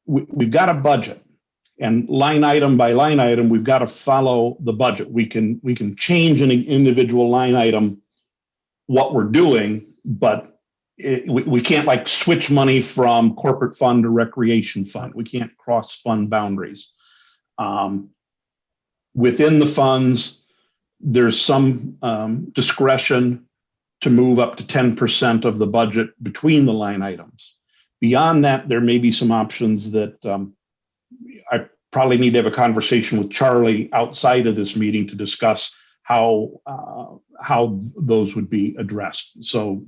we've got a budget, and line item by line item, we've got to follow the budget. We can change an individual line item what we're doing, but we can't like switch money from corporate fund to recreation fund. We can't cross fund boundaries. Within the funds, there's some discretion to move up to 10% of the budget between the line items. Beyond that, there may be some options that I probably need to have a conversation with Charlie outside of this meeting to discuss how those would be addressed. So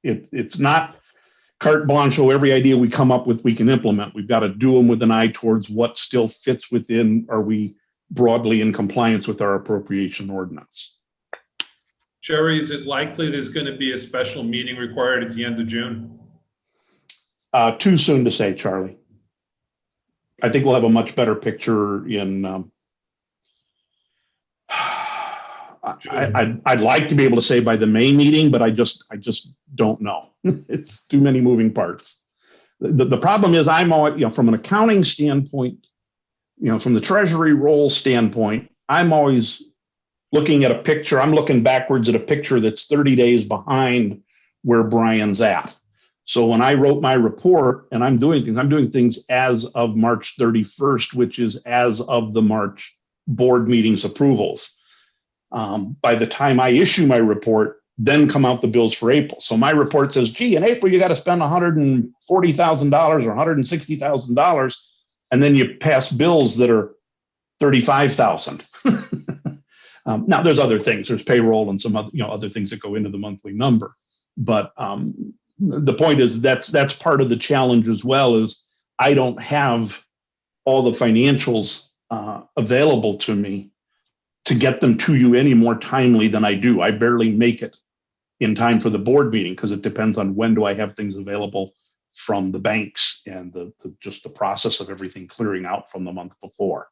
it's not carte blanche, every idea we come up with we can implement. We've got to do them with an eye towards what still fits within, are we broadly in compliance with our appropriation ordinance? Jerry, is it likely there's going to be a special meeting required at the end of June? Too soon to say, Charlie. I think we'll have a much better picture in I'd like to be able to say by the May meeting, but I just don't know. It's too many moving parts. The problem is I'm always, from an accounting standpoint, from the treasury role standpoint, I'm always looking at a picture. I'm looking backwards at a picture that's 30 days behind where Brian's at. So when I wrote my report and I'm doing things as of March 31st, which is as of the March board meetings approvals. By the time I issue my report, then come out the bills for April. So my report says, gee, in April, you got to spend $140,000 or $160,000. And then you pass bills that are $35,000. Now there's other things, there's payroll and some other, other things that go into the monthly number. But the point is that's part of the challenge as well, is I don't have all the financials available to me to get them to you any more timely than I do. I barely make it in time for the board meeting because it depends on when do I have things available from the banks and just the process of everything clearing out from the month before.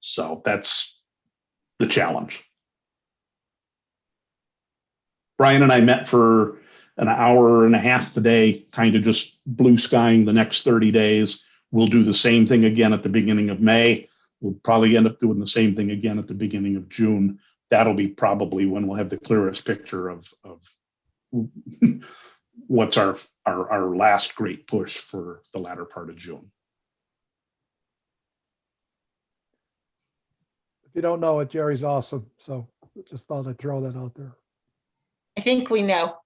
So that's the challenge. Brian and I met for an hour and a half today, kind of just blue skying the next 30 days. We'll do the same thing again at the beginning of May. We'll probably end up doing the same thing again at the beginning of June. That'll be probably when we'll have the clearest picture of what's our last great push for the latter part of June. If you don't know it, Jerry's awesome. So just thought I'd throw that out there. I think we know.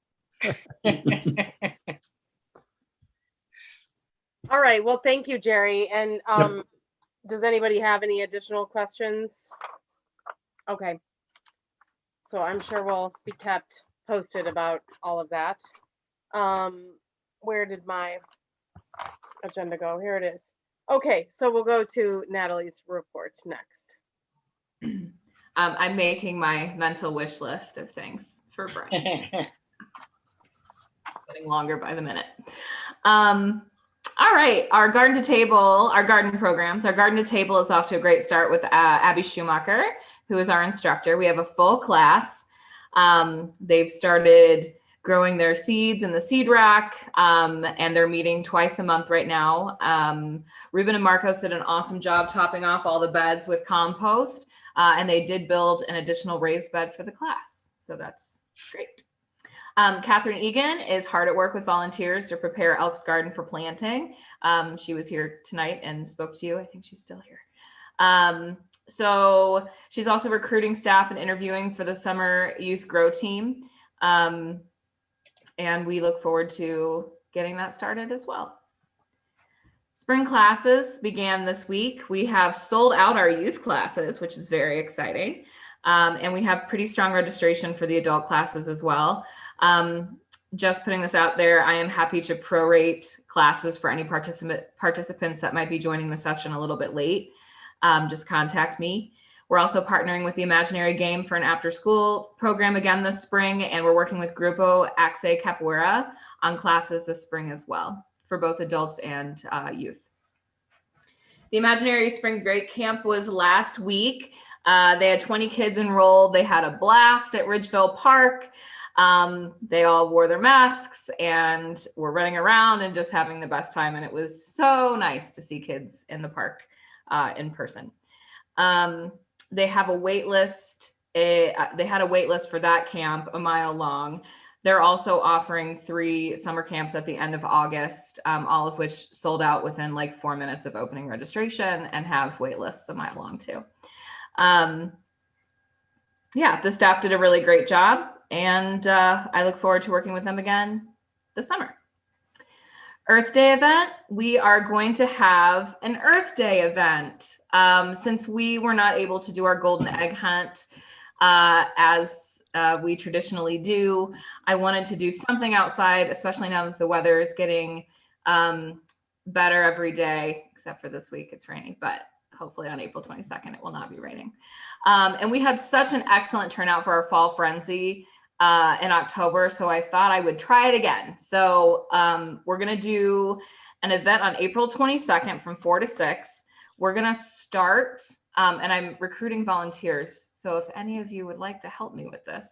All right. Well, thank you, Jerry. And does anybody have any additional questions? Okay. So I'm sure we'll be kept posted about all of that. Where did my agenda go? Here it is. Okay, so we'll go to Natalie's report next. I'm making my mental wish list of things for Brian. It's getting longer by the minute. All right, our garden to table, our garden programs. Our garden to table is off to a great start with Abby Schumacher, who is our instructor. We have a full class. They've started growing their seeds in the seed rack, and they're meeting twice a month right now. Ruben and Marcos did an awesome job topping off all the beds with compost, and they did build an additional raised bed for the class. So that's great. Catherine Egan is hard at work with volunteers to prepare Elks Garden for planting. She was here tonight and spoke to you. I think she's still here. So she's also recruiting staff and interviewing for the summer youth grow team. And we look forward to getting that started as well. Spring classes began this week. We have sold out our youth classes, which is very exciting. And we have pretty strong registration for the adult classes as well. just putting this out there, I am happy to prorate classes for any participants that might be joining the session a little bit late. Just contact me. We're also partnering with the Imaginary Game for an after-school program again this spring, and we're working with Grupo Axe Capoeira on classes this spring as well for both adults and youth. The Imaginary Spring Break Camp was last week. They had 20 kids enrolled. They had a blast at Ridgeville Park. They all wore their masks and were running around and just having the best time. And it was so nice to see kids in the park in person. They have a wait list. They had a wait list for that camp, a mile long. They're also offering 3 summer camps at the end of August, all of which sold out within like 4 minutes of opening registration and have wait lists a mile long too. Yeah, the staff did a really great job, and I look forward to working with them again this summer. Earth Day event, we are going to have an Earth Day event. Since we were not able to do our golden egg hunt as we traditionally do, I wanted to do something outside, especially now that the weather is getting better every day, except for this week it's raining, but hopefully on April 22nd, it will not be raining. And we had such an excellent turnout for our Fall Frenzy in October, so I thought I would try it again. So we're gonna do an event on April 22nd from 4 to 6. We're gonna start, and I'm recruiting volunteers. So if any of you would like to help me with this,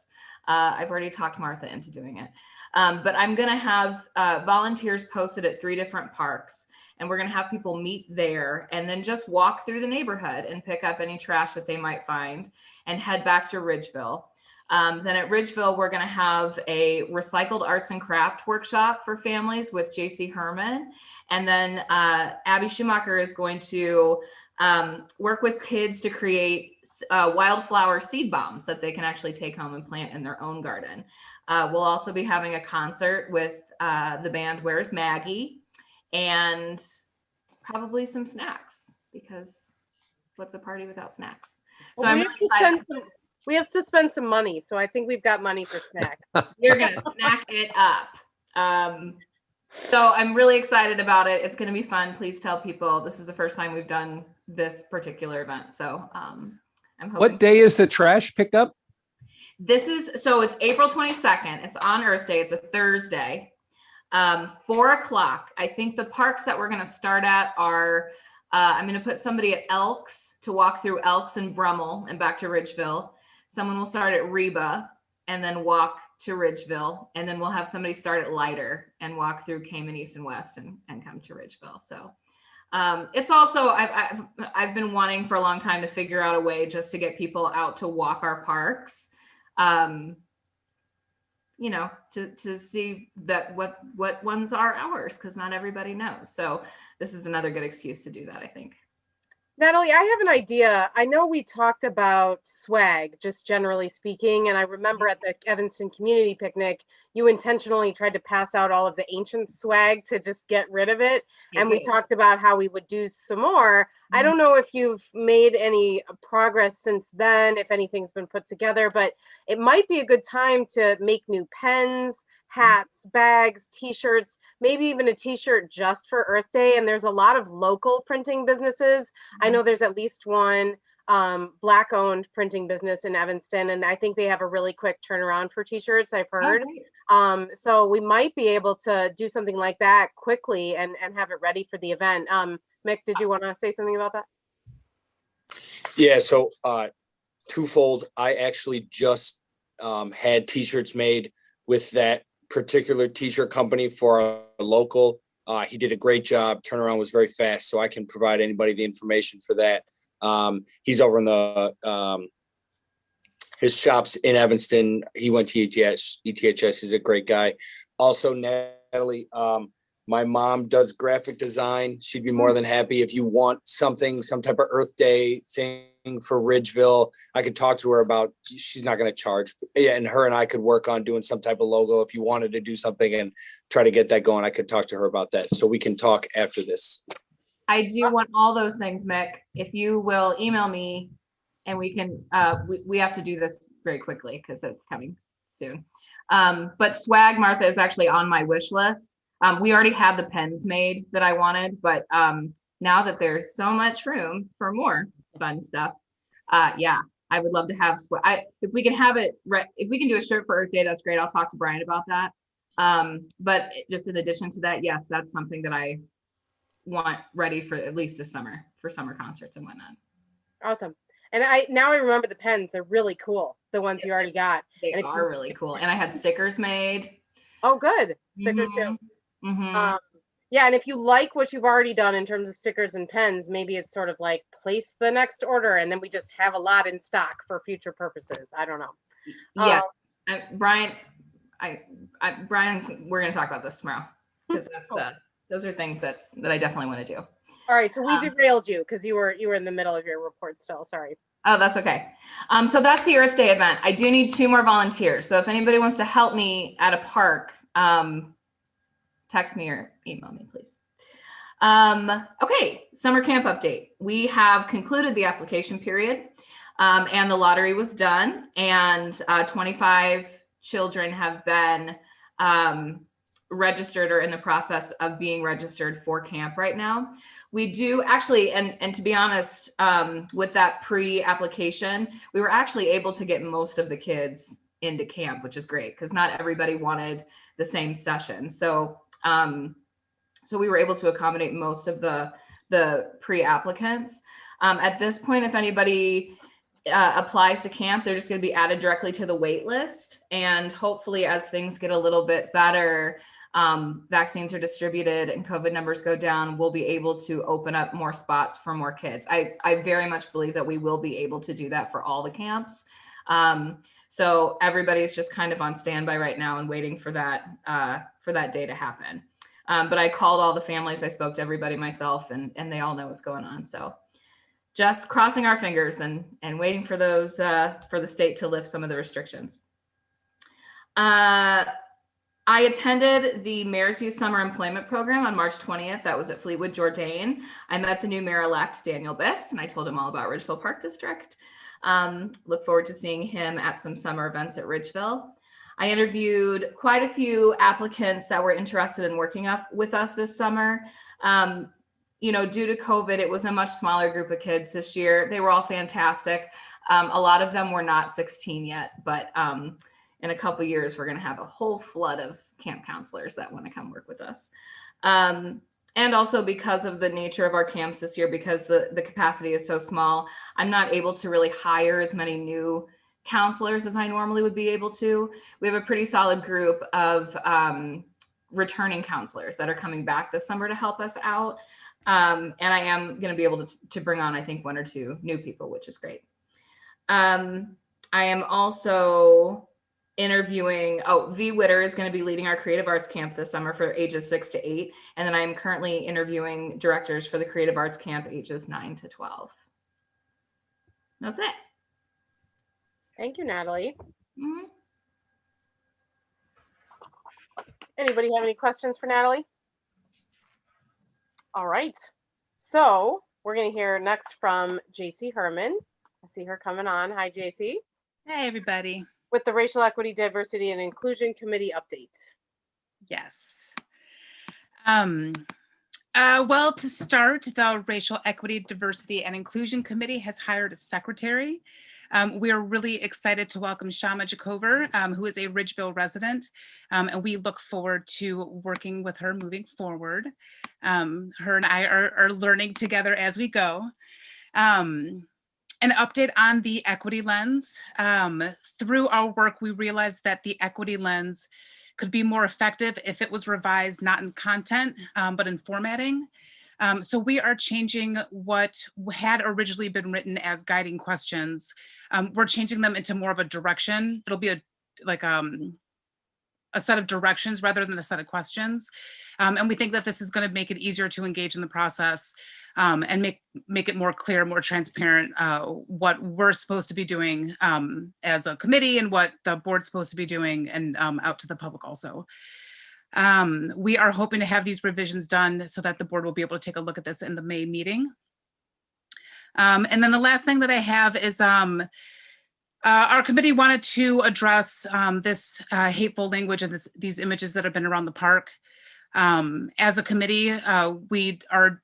I've already talked Martha into doing it. But I'm gonna have volunteers posted at 3 different parks, and we're gonna have people meet there and then just walk through the neighborhood and pick up any trash that they might find and head back to Ridgeville. Then at Ridgeville, we're going to have a recycled arts and craft workshop for families with JC Herman. And then Abby Schumacher is going to work with kids to create wildflower seed bombs that they can actually take home and plant in their own garden. We'll also be having a concert with the band Where's Maggie, and probably some snacks, because what's a party without snacks? So Well, I'm really excited. we have to spend some money, so I think we've got money for snacks. You're gonna snack it up. So I'm really excited about it. It's gonna be fun. Please tell people this is the first time we've done this particular event. So I'm hoping. What day is the trash pickup? So it's April 22nd. It's on Earth Day. It's a Thursday. 4 o'clock. I think the parks that we're gonna start at are, I'm gonna put somebody at Elks to walk through Elks and Brummel and back to Ridgeville. Someone will start at Reba and then walk to Ridgeville. And then we'll have somebody start at Leiter and walk through Cayman East and West and come to Ridgeville. So it's also, I've been wanting for a long time to figure out a way just to get people out to walk our parks. You know, to see that what ones are ours, because not everybody knows. So this is another good excuse to do that, I think. Natalie, I have an idea. I know we talked about swag, just generally speaking, and I remember at the Evanston Community Picnic, you intentionally tried to pass out all of the ancient swag to just get rid of it. And we talked about how we would do some more. I don't know if you've made any progress since then, if anything's been put together, but it might be a good time to make new pens, hats, bags, t-shirts, maybe even a t-shirt just for Earth Day. And there's a lot of local printing businesses. I know there's at least one Black owned printing business in Evanston, and I think they have a really quick turnaround for t-shirts, I've heard. So we might be able to do something like that quickly and have it ready for the event. Mick, did you want to say something about that? Yeah, so twofold. I actually just had t-shirts made with that particular t-shirt company for a local. He did a great job. Turnaround was very fast, so I can provide anybody the information for that. He's over in the his shop's in Evanston. He went to ETHS. He's a great guy. Also, Natalie, my mom does graphic design. She'd be more than happy if you want something, some type of Earth Day thing for Ridgeville. I could talk to her about, she's not going to charge. Yeah, and her and I could work on doing some type of logo. If you wanted to do something and try to get that going, I could talk to her about that. So we can talk after this. I do want all those things, Mick. If you will email me, and we can, we have to do this very quickly because it's coming soon. But swag, Martha, is actually on my wish list. We already had the pens made that I wanted, but now that there's so much room for more fun stuff, yeah, I would love to have swag. If we can have it, if we can do a shirt for Earth Day, that's great. I'll talk to Brian about that. But just in addition to that, yes, that's something that I want ready for at least this summer for summer concerts and whatnot. Awesome. And I remember the pens. They're really cool. The ones you already got. They are really cool. And I had stickers made. Oh, good. Stickers too. Yeah, and if you like what you've already done in terms of stickers and pens, maybe it's sort of like place the next order and then we just have a lot in stock for future purposes. I don't know. Yeah, Brian, Brian's. We're going to talk about this tomorrow because that's those are things that I definitely want to do. All right, so we derailed you because you were in the middle of your report still. Sorry. Oh, that's okay. So that's the Earth Day event. I do need 2 more volunteers. So if anybody wants to help me at a park, text me or email me, please. Okay, summer camp update. We have concluded the application period and the lottery was done, and 25 children have been registered or in the process of being registered for camp right now. We do actually, and to be honest, with that pre-application, we were actually able to get most of the kids into camp, which is great because not everybody wanted the same session. So we were able to accommodate most of the pre-applicants. At this point, if anybody applies to camp, they're just going to be added directly to the wait list. And hopefully as things get a little bit better, vaccines are distributed and COVID numbers go down, we'll be able to open up more spots for more kids. I very much believe that we will be able to do that for all the camps. So everybody's just kind of on standby right now and waiting for that day to happen. But I called all the families, I spoke to everybody myself, and they all know what's going on. So just crossing our fingers and waiting for those, for the state to lift some of the restrictions. I attended the Mayor's Youth Summer Employment Program on March 20th. That was at Fleetwood Jourdain. I met the new mayor-elect, Daniel Biss, and I told him all about Ridgeville Park District. Look forward to seeing him at some summer events at Ridgeville. I interviewed quite a few applicants that were interested in working with us this summer. You know, due to COVID, it was a much smaller group of kids this year. They were all fantastic. A lot of them were not 16 yet, but in a couple years, we're going to have a whole flood of camp counselors that want to come work with us. And also because of the nature of our camps this year, because the capacity is so small, I'm not able to really hire as many new counselors as I normally would be able to. We have a pretty solid group of returning counselors that are coming back this summer to help us out. And I am going to be able to bring on, I think, 1 or 2 new people, which is great. I am also interviewing, V. Witter is going to be leading our creative arts camp this summer for ages 6 to 8. And then I am currently interviewing directors for the creative arts camp ages 9 to 12. That's it. Thank you, Natalie. Anybody have any questions for Natalie? All right. So we're going to hear next from JC Herman. I see her coming on. Hi, JC. Hey, everybody. With the Racial Equity, Diversity, and Inclusion Committee update. Yes. Well, to start, the Racial Equity, Diversity, and Inclusion Committee has hired a secretary. We are really excited to welcome Shama Jacover, who is a Ridgeville resident, and we look forward to working with her moving forward. Her and I are learning together as we go. An update on the equity lens. Through our work, we realized that the equity lens could be more effective if it was revised, not in content, but in formatting. So we are changing what had originally been written as guiding questions. We're changing them into more of a direction. It'll be a set of directions rather than a set of questions. And we think that this is going to make it easier to engage in the process and make it more clear, more transparent what we're supposed to be doing as a committee and what the board's supposed to be doing, and out to the public also. We are hoping to have these revisions done so that the board will be able to take a look at this in the May meeting. And then the last thing that I have is Our committee wanted to address this hateful language and these images that have been around the park. As a committee, we are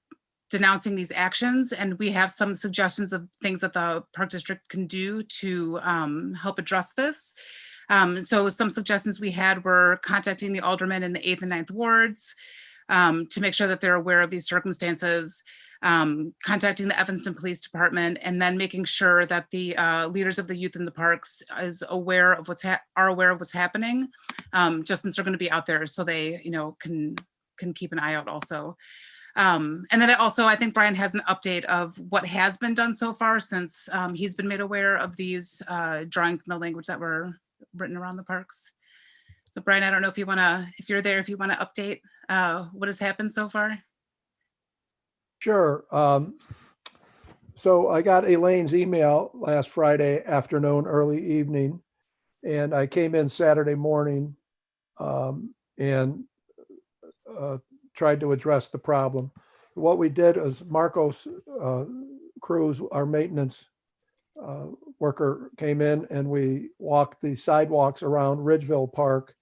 denouncing these actions, and we have some suggestions of things that the Park District can do to help address this. So some suggestions we had were contacting the aldermen in the 8th and 9th wards to make sure that they're aware of these circumstances, contacting the Evanston Police Department, and then making sure that the leaders of the youth in the parks is aware of are aware of what's happening, just since they're going to be out there, so they, you know, can keep an eye out also. And then also, I think Brian has an update of what has been done so far since he's been made aware of these drawings in the language that were written around the parks. So Brian, I don't know if you want to, if you're there, if you want to update what has happened so far. Sure. So I got Elaine's email last Friday afternoon, early evening, and I came in Saturday morning and tried to address the problem. What we did is Marcos Cruz, our maintenance worker, came in and we walked the sidewalks around Ridgeville Park,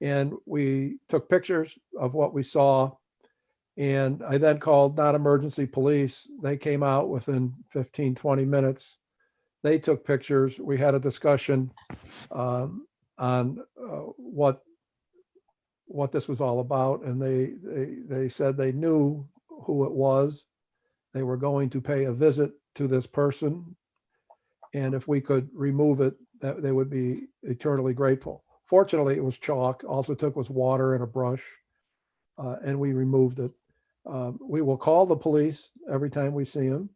and we took pictures of what we saw. And I then called non-emergency police. They came out within 15, 20 minutes. They took pictures. We had a discussion on what this was all about. And they said they knew who it was. They were going to pay a visit to this person. And if we could remove it, that they would be eternally grateful. Fortunately, it was chalk. All it took was water and a brush, and we removed it. We will call the police every time we see them.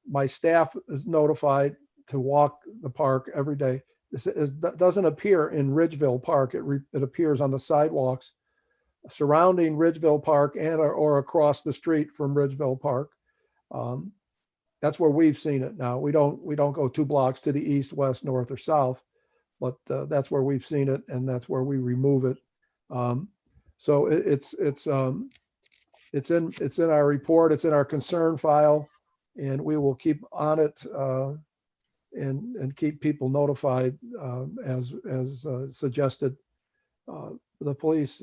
My staff is notified to walk the park every day. That doesn't appear in Ridgeville Park. It appears on the sidewalks surrounding Ridgeville Park and or across the street from Ridgeville Park. That's where we've seen it now. We don't go 2 blocks to the east, west, north, or south, but that's where we've seen it, and that's where we remove it. So it's in our report. It's in our concern file, and we will keep on it and keep people notified as suggested. The police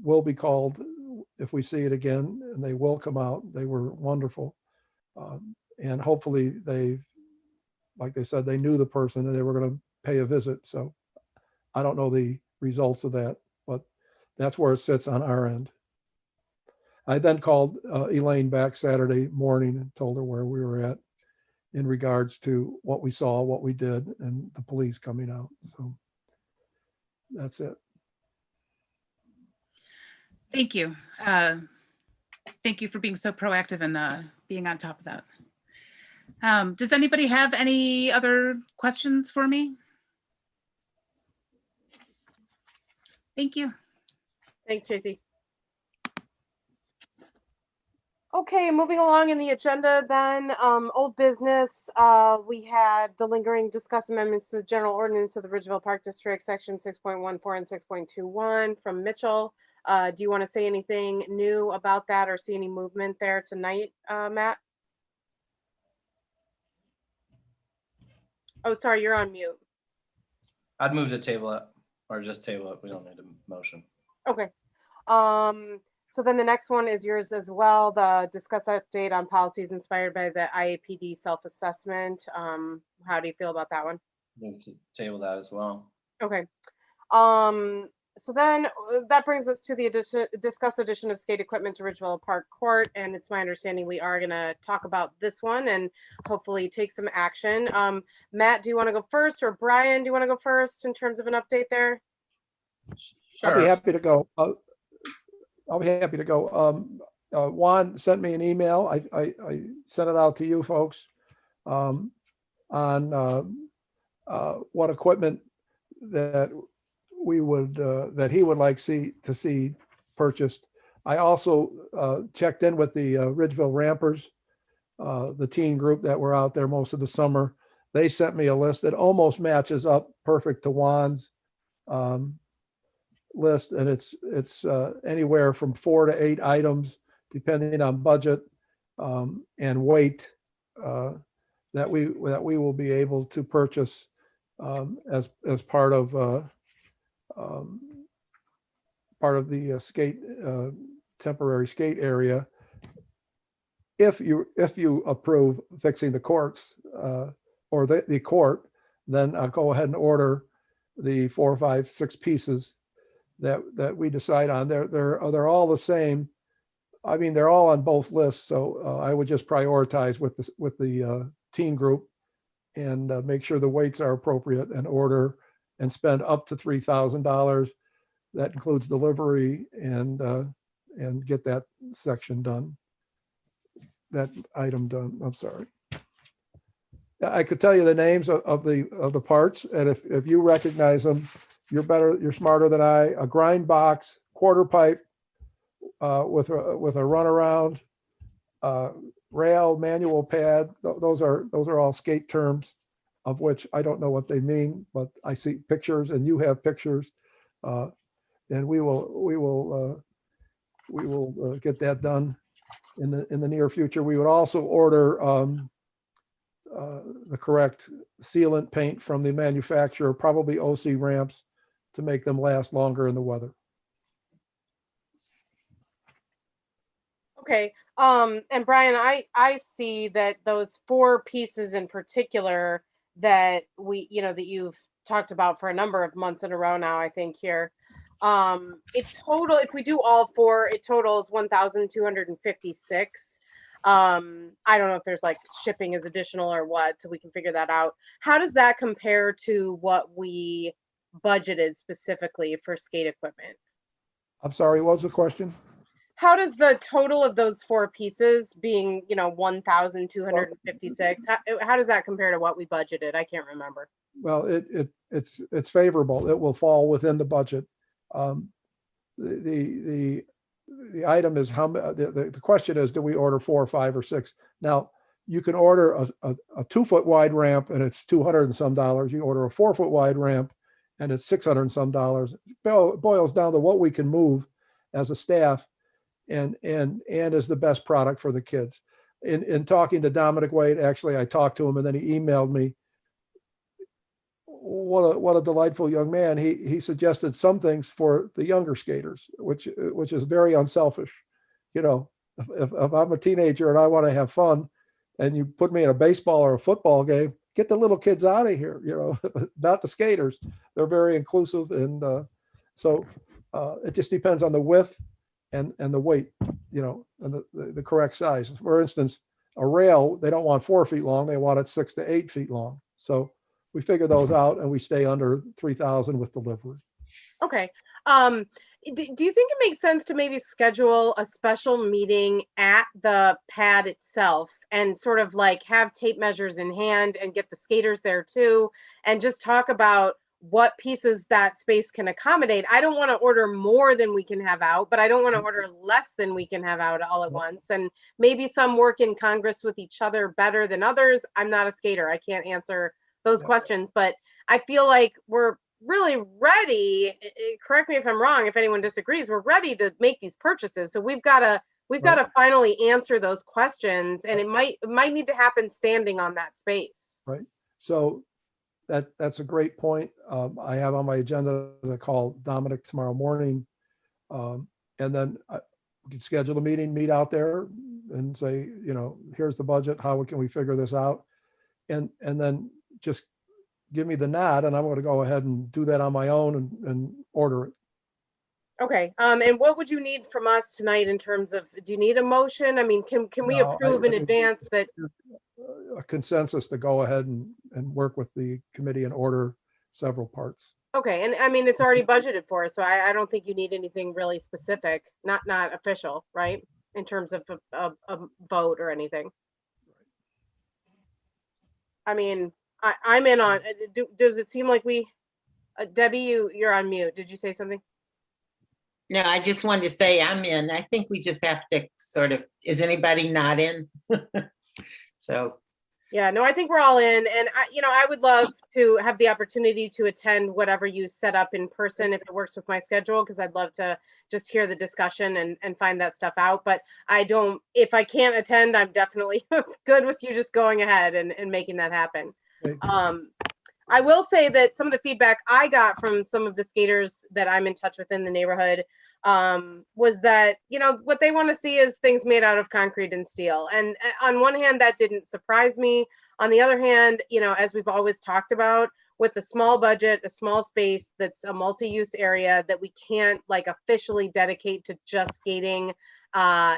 will be called if we see it again, and they will come out. They were wonderful, and hopefully like they said, they knew the person and they were going to pay a visit. So I don't know the results of that, but that's where it sits on our end. I then called Elaine back Saturday morning and told her where we were at in regards to what we saw, what we did, and the police coming out. So that's it. Thank you. Thank you for being so proactive and being on top of that. Does anybody have any other questions for me? Thank you. Thanks, Tracy. Okay, moving along in the agenda then, old business. We had the lingering discuss amendments to the general ordinance of the Ridgeville Park District, section 6.14 and 6.21 from Mitchell. Do you want to say anything new about that or see any movement there tonight, Matt? Oh, sorry, you're on mute. I'd move to table it, or just table it. We don't need a motion. Okay. So then the next one is yours as well. The discuss update on policies inspired by the IAPD self-assessment. How do you feel about that one? Move to table that as well. Okay. So then that brings us to the discuss addition of skate equipment to Ridgeville Park Court. And it's my understanding we are going to talk about this one and hopefully take some action. Matt, do you want to go first, or Brian, do you want to go first in terms of an update there? Sure. I'll be happy to go. I'll be happy to go. Juan sent me an email. I sent it out to you folks on what equipment that we would that he would like to see purchased. I also checked in with the Ridgeville Rampers, the teen group that were out there most of the summer. They sent me a list that almost matches up perfect to Juan's list, and it's anywhere from 4 to 8 items depending on budget and weight. that we will be able to purchase as part of the skate temporary skate area. If you approve fixing the courts or the court, then I'll go ahead and order the 4, 5, 6 pieces that we decide on. They're all the same. I mean, they're all on both lists, so I would just prioritize with the teen group and make sure the weights are appropriate and order and spend up to $3,000. That includes delivery and get that section done. That item done. I'm sorry. I could tell you the names of the parts, and if you recognize them, you're smarter than I. A grind box, quarter pipe with a runaround, rail, manual pad. Those are all skate terms, of which I don't know what they mean, but I see pictures, and you have pictures, and we will get that done in the near future. We would also order the correct sealant paint from the manufacturer, probably OC ramps, to make them last longer in the weather. Okay. And Brian, I see that those 4 pieces in particular that that you've talked about for a number of months in a row now, I think here. If we do all 4, it totals 1,256. I don't know if there's like shipping is additional or what, so we can figure that out. How does that compare to what we budgeted specifically for skate equipment? I'm sorry, what was the question? How does the total of those 4 pieces being, 1,256, how does that compare to what we budgeted? I can't remember. Well, it's favorable. It will fall within the budget. The item is the question is, do we order 4, 5, or 6? Now, you can order a 2-foot wide ramp and it's $200 and some. You order a 4-foot wide ramp and it's $600 and some. It boils down to what we can move as a staff and is the best product for the kids. In talking to Dominic Wade, actually, I talked to him and then he emailed me. What a delightful young man. He suggested some things for the younger skaters, which is very unselfish. If I'm a teenager and I want to have fun and you put me in a baseball or a football game, get the little kids out of here, not the skaters. They're very inclusive. And so it just depends on the width and the weight, and the correct size. For instance, a rail, they don't want 4 feet long. They want it 6 to 8 feet long. So we figure those out and we stay under 3,000 with delivery. Okay. Do you think it makes sense to maybe schedule a special meeting at the pad itself and sort of like have tape measures in hand and get the skaters there too, and just talk about what pieces that space can accommodate? I don't want to order more than we can have out, but I don't want to order less than we can have out all at once. And maybe some work in Congress with each other better than others. I'm not a skater. I can't answer those questions, but I feel like we're really ready. Correct me if I'm wrong, if anyone disagrees, we're ready to make these purchases. So we've got to finally answer those questions, and it might need to happen standing on that space. Right. So that's a great point. I have on my agenda to call Dominic tomorrow morning. And then we can schedule a meeting, meet out there and say, here's the budget. How can we figure this out? And then just give me the nod and I'm going to go ahead and do that on my own and order it. Okay. And what would you need from us tonight in terms of, do you need a motion? I mean, can we approve in advance that? A consensus to go ahead and work with the committee and order several parts. Okay. And I mean, it's already budgeted for, so I don't think you need anything really specific, not official, right? In terms of a vote or anything. I mean, I'm in on, does it seem like we, Debbie, you're on mute. Did you say something? No, I just wanted to say I'm in. I think we just have to sort of, is anybody not in? So. Yeah, no, I think we're all in, and I would love to have the opportunity to attend whatever you set up in person if it works with my schedule, because I'd love to just hear the discussion and find that stuff out. But if I can't attend, I'm definitely good with you just going ahead and making that happen. I will say that some of the feedback I got from some of the skaters that I'm in touch with in the neighborhood was that, what they want to see is things made out of concrete and steel. And on one hand, that didn't surprise me. On the other hand, as we've always talked about, with a small budget, a small space that's a multi-use area that we can't officially dedicate to just skating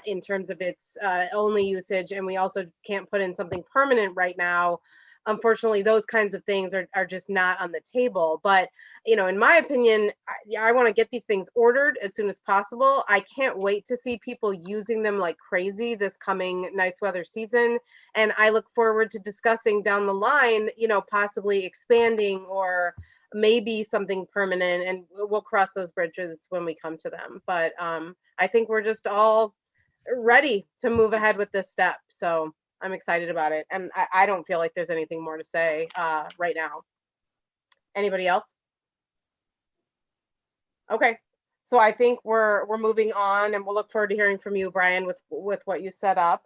in terms of its only usage, and we also can't put in something permanent right now. Unfortunately, those kinds of things are just not on the table. But, in my opinion, I want to get these things ordered as soon as possible. I can't wait to see people using them like crazy this coming nice weather season. And I look forward to discussing down the line, possibly expanding or maybe something permanent. And we'll cross those bridges when we come to them. But I think we're just all ready to move ahead with this step. So I'm excited about it. And I don't feel like there's anything more to say right now. Anybody else? Okay. So I think we're moving on, and we'll look forward to hearing from you, Brian, with what you set up.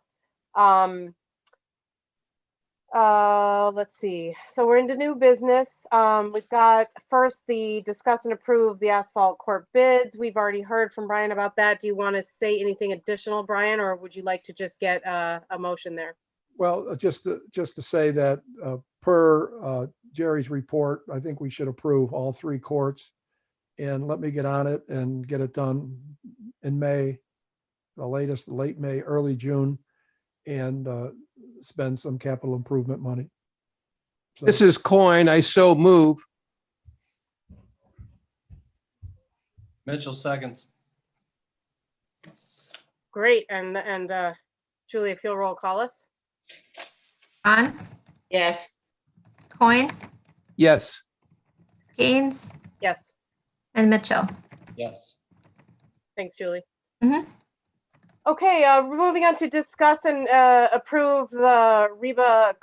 Let's see. So we're into new business. We've got first the discuss and approve the asphalt court bids. We've already heard from Brian about that. Do you want to say anything additional, Brian, or would you like to just get a motion there? Well, just to say that per Jerry's report, I think we should approve all 3 courts, and let me get on it and get it done in May, the latest, late May, early June, and spend some capital improvement money. So, This is Coin. I so move. Mitchell seconds. Great. And Julie, if you'll roll call us. On, Yes. Coin, Yes. Gaines, Yes. and Mitchell. Yes. Thanks, Julie. Mhm. Okay, we're moving on to discuss and approve the Reba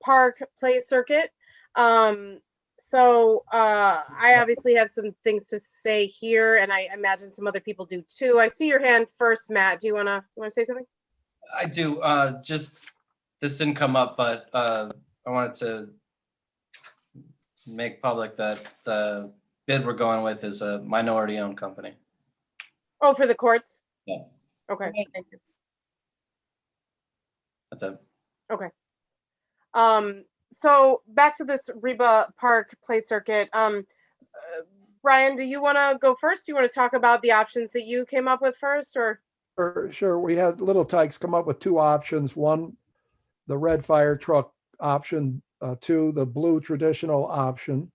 Park play circuit. So I obviously have some things to say here, and I imagine some other people do too. I see your hand first, Matt. Do you wanna say something? I do. Just this didn't come up, but I wanted to make public that the bid we're going with is a minority-owned company. Oh, for the courts? Yeah. Okay, thank you. That's it. Okay. So back to this Reba Park play circuit. Brian, do you want to go first? Do you want to talk about the options that you came up with first, or? Sure. We had Little Tykes come up with 2 options. One, the red fire truck option, 2, the blue traditional option.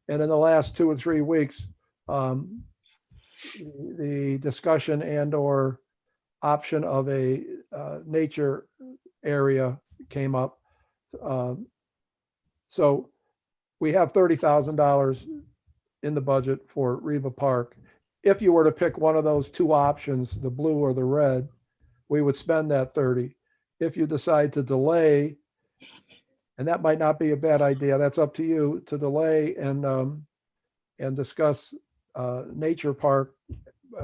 And in the last 2 or 3 weeks, the discussion and or option of a nature area came up. So we have $30,000 in the budget for Reba Park. If you were to pick one of those 2 options, the blue or the red, we would spend that 30. If you decide to delay, and that might not be a bad idea, that's up to you to delay and discuss Nature Park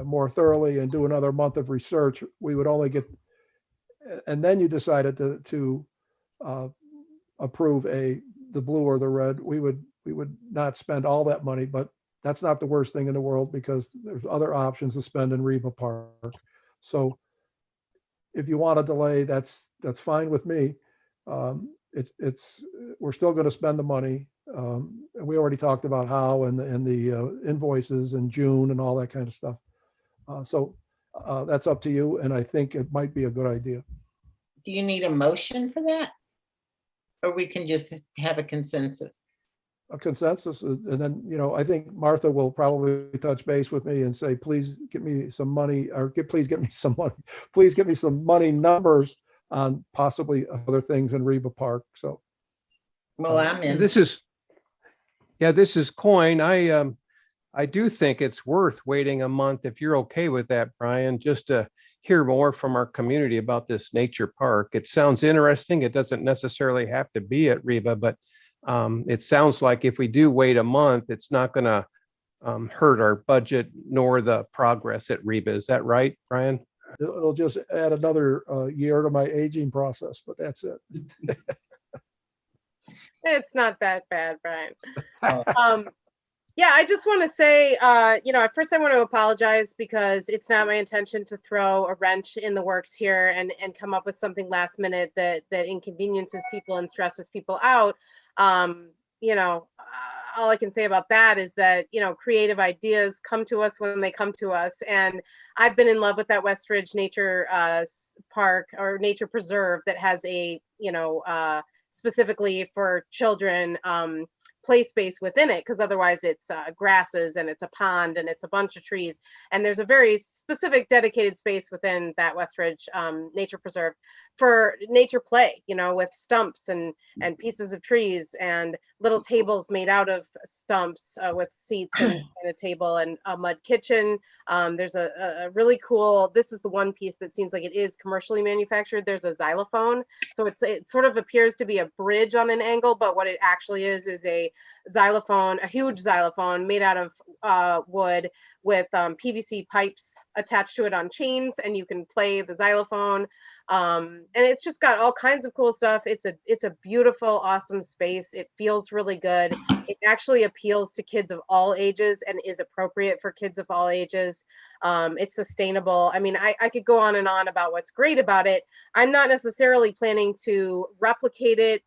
more thoroughly and do another month of research, we would only get, and then you decided to approve the blue or the red, we would not spend all that money, but that's not the worst thing in the world because there's other options to spend in Reba Park. So if you want to delay, that's fine with me. We're still going to spend the money. And we already talked about how and the invoices in June and all that kind of stuff. So that's up to you. And I think it might be a good idea. Do you need a motion for that? Or we can just have a consensus? A consensus. And then, I think Martha will probably touch base with me and say, please get me some money or please get me some money. Please get me some money numbers on possibly other things in Reba Park. So. Well, I'm in. This is Coin. I do think it's worth waiting a month if you're okay with that, Brian, just to hear more from our community about this nature park. It sounds interesting. It doesn't necessarily have to be at Reba, but it sounds like if we do wait a month, it's not going to hurt our budget nor the progress at Reba. Is that right, Brian? It'll just add another year to my aging process, but that's it. It's not that bad, Brian. Yeah, I just want to say, at first I want to apologize because it's not my intention to throw a wrench in the works here and come up with something last minute that inconveniences people and stresses people out. All I can say about that is that, creative ideas come to us when they come to us. And I've been in love with that West Ridge Nature Park or Nature Preserve that has a, specifically for children, play space within it, because otherwise it's grasses and it's a pond and it's a bunch of trees. And there's a very specific dedicated space within that West Ridge Nature Preserve for nature play, with stumps and pieces of trees and little tables made out of stumps with seats and a table and a mud kitchen. There's a really cool, this is the one piece that seems like it is commercially manufactured. There's a xylophone. So it sort of appears to be a bridge on an angle, but what it actually is a xylophone, a huge xylophone made out of wood with PVC pipes attached to it on chains, and you can play the xylophone. And it's just got all kinds of cool stuff. It's a beautiful, awesome space. It feels really good. It actually appeals to kids of all ages and is appropriate for kids of all ages. It's sustainable. I mean, I could go on and on about what's great about it. I'm not necessarily planning to replicate it,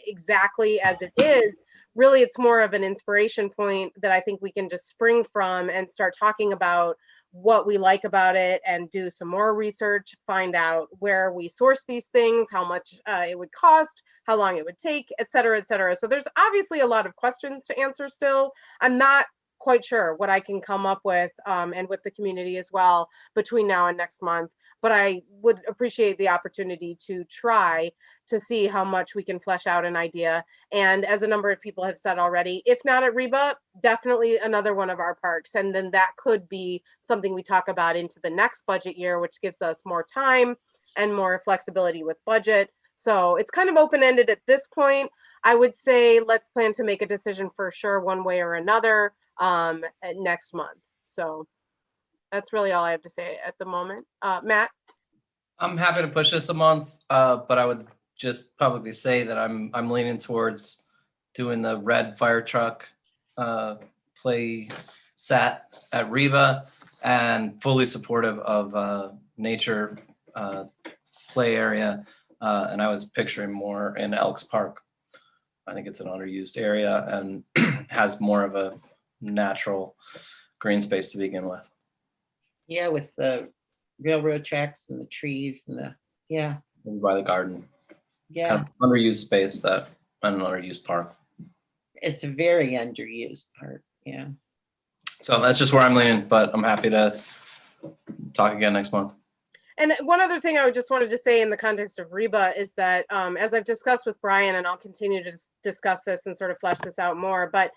exactly as it is. Really, it's more of an inspiration point that I think we can just spring from and start talking about what we like about it and do some more research, find out where we source these things, how much it would cost, how long it would take, et cetera, et cetera. So there's obviously a lot of questions to answer still. I'm not quite sure what I can come up with and with the community as well between now and next month. But I would appreciate the opportunity to try to see how much we can flesh out an idea. And as a number of people have said already, if not at Reba, definitely another one of our parks. And then that could be something we talk about into the next budget year, which gives us more time and more flexibility with budget. So it's kind of open-ended at this point. I would say let's plan to make a decision for sure one way or another next month. So that's really all I have to say at the moment. Matt? I'm happy to push this a month, but I would just publicly say that I'm leaning towards doing the red fire truck play set at Reba and fully supportive of nature play area. And I was picturing more in Elks Park. I think it's an underused area and has more of a natural green space to begin with. Yeah, with the railroad tracks and the trees and By the garden. Yeah. Kind of underused space and an underused park. It's a very underused park. Yeah. So that's just where I'm leaning, but I'm happy to talk again next month. And one other thing I just wanted to say in the context of Reba is that as I've discussed with Brian, and I'll continue to discuss this and sort of flesh this out more, but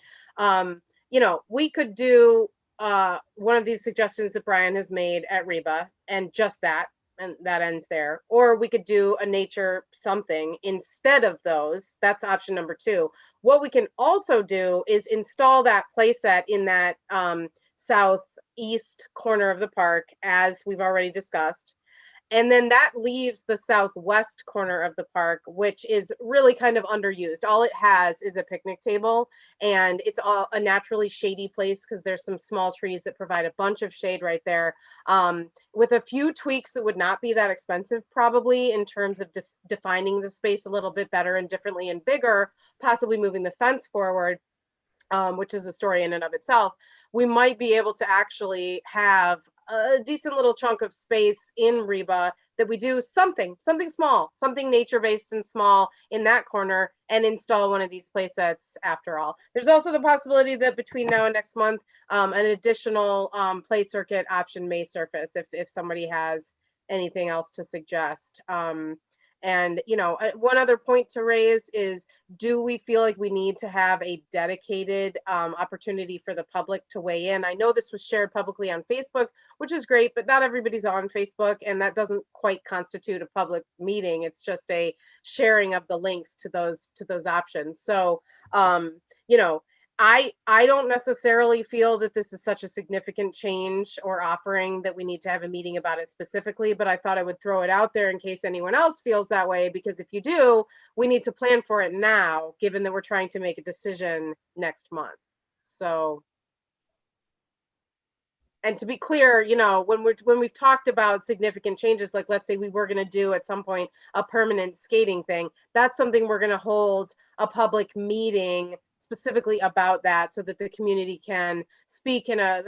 we could do one of these suggestions that Brian has made at Reba and just that, and that ends there. Or we could do a nature something instead of those. That's option number 2. What we can also do is install that playset in that southeast corner of the park, as we've already discussed. And then that leaves the southwest corner of the park, which is really kind of underused. All it has is a picnic table, and it's all a naturally shady place because there's some small trees that provide a bunch of shade right there. With a few tweaks that would not be that expensive, probably, in terms of just defining the space a little bit better and differently and bigger, possibly moving the fence forward, which is a story in and of itself, we might be able to actually have a decent little chunk of space in Reba that we do something small, something nature-based and small in that corner, and install one of these play sets after all. There's also the possibility that between now and next month, an additional play circuit option may surface if somebody has anything else to suggest. And, one other point to raise is, do we feel like we need to have a dedicated opportunity for the public to weigh in? I know this was shared publicly on Facebook, which is great, but not everybody's on Facebook, and that doesn't quite constitute a public meeting. It's just a sharing of the links to those options. So, I don't necessarily feel that this is such a significant change or offering that we need to have a meeting about it specifically, but I thought I would throw it out there in case anyone else feels that way, because if you do, we need to plan for it now, given that we're trying to make a decision next month. So, and to be clear, when we've talked about significant changes, like let's say we were going to do at some point a permanent skating thing, that's something we're going to hold a public meeting specifically about that, so that the community can speak in a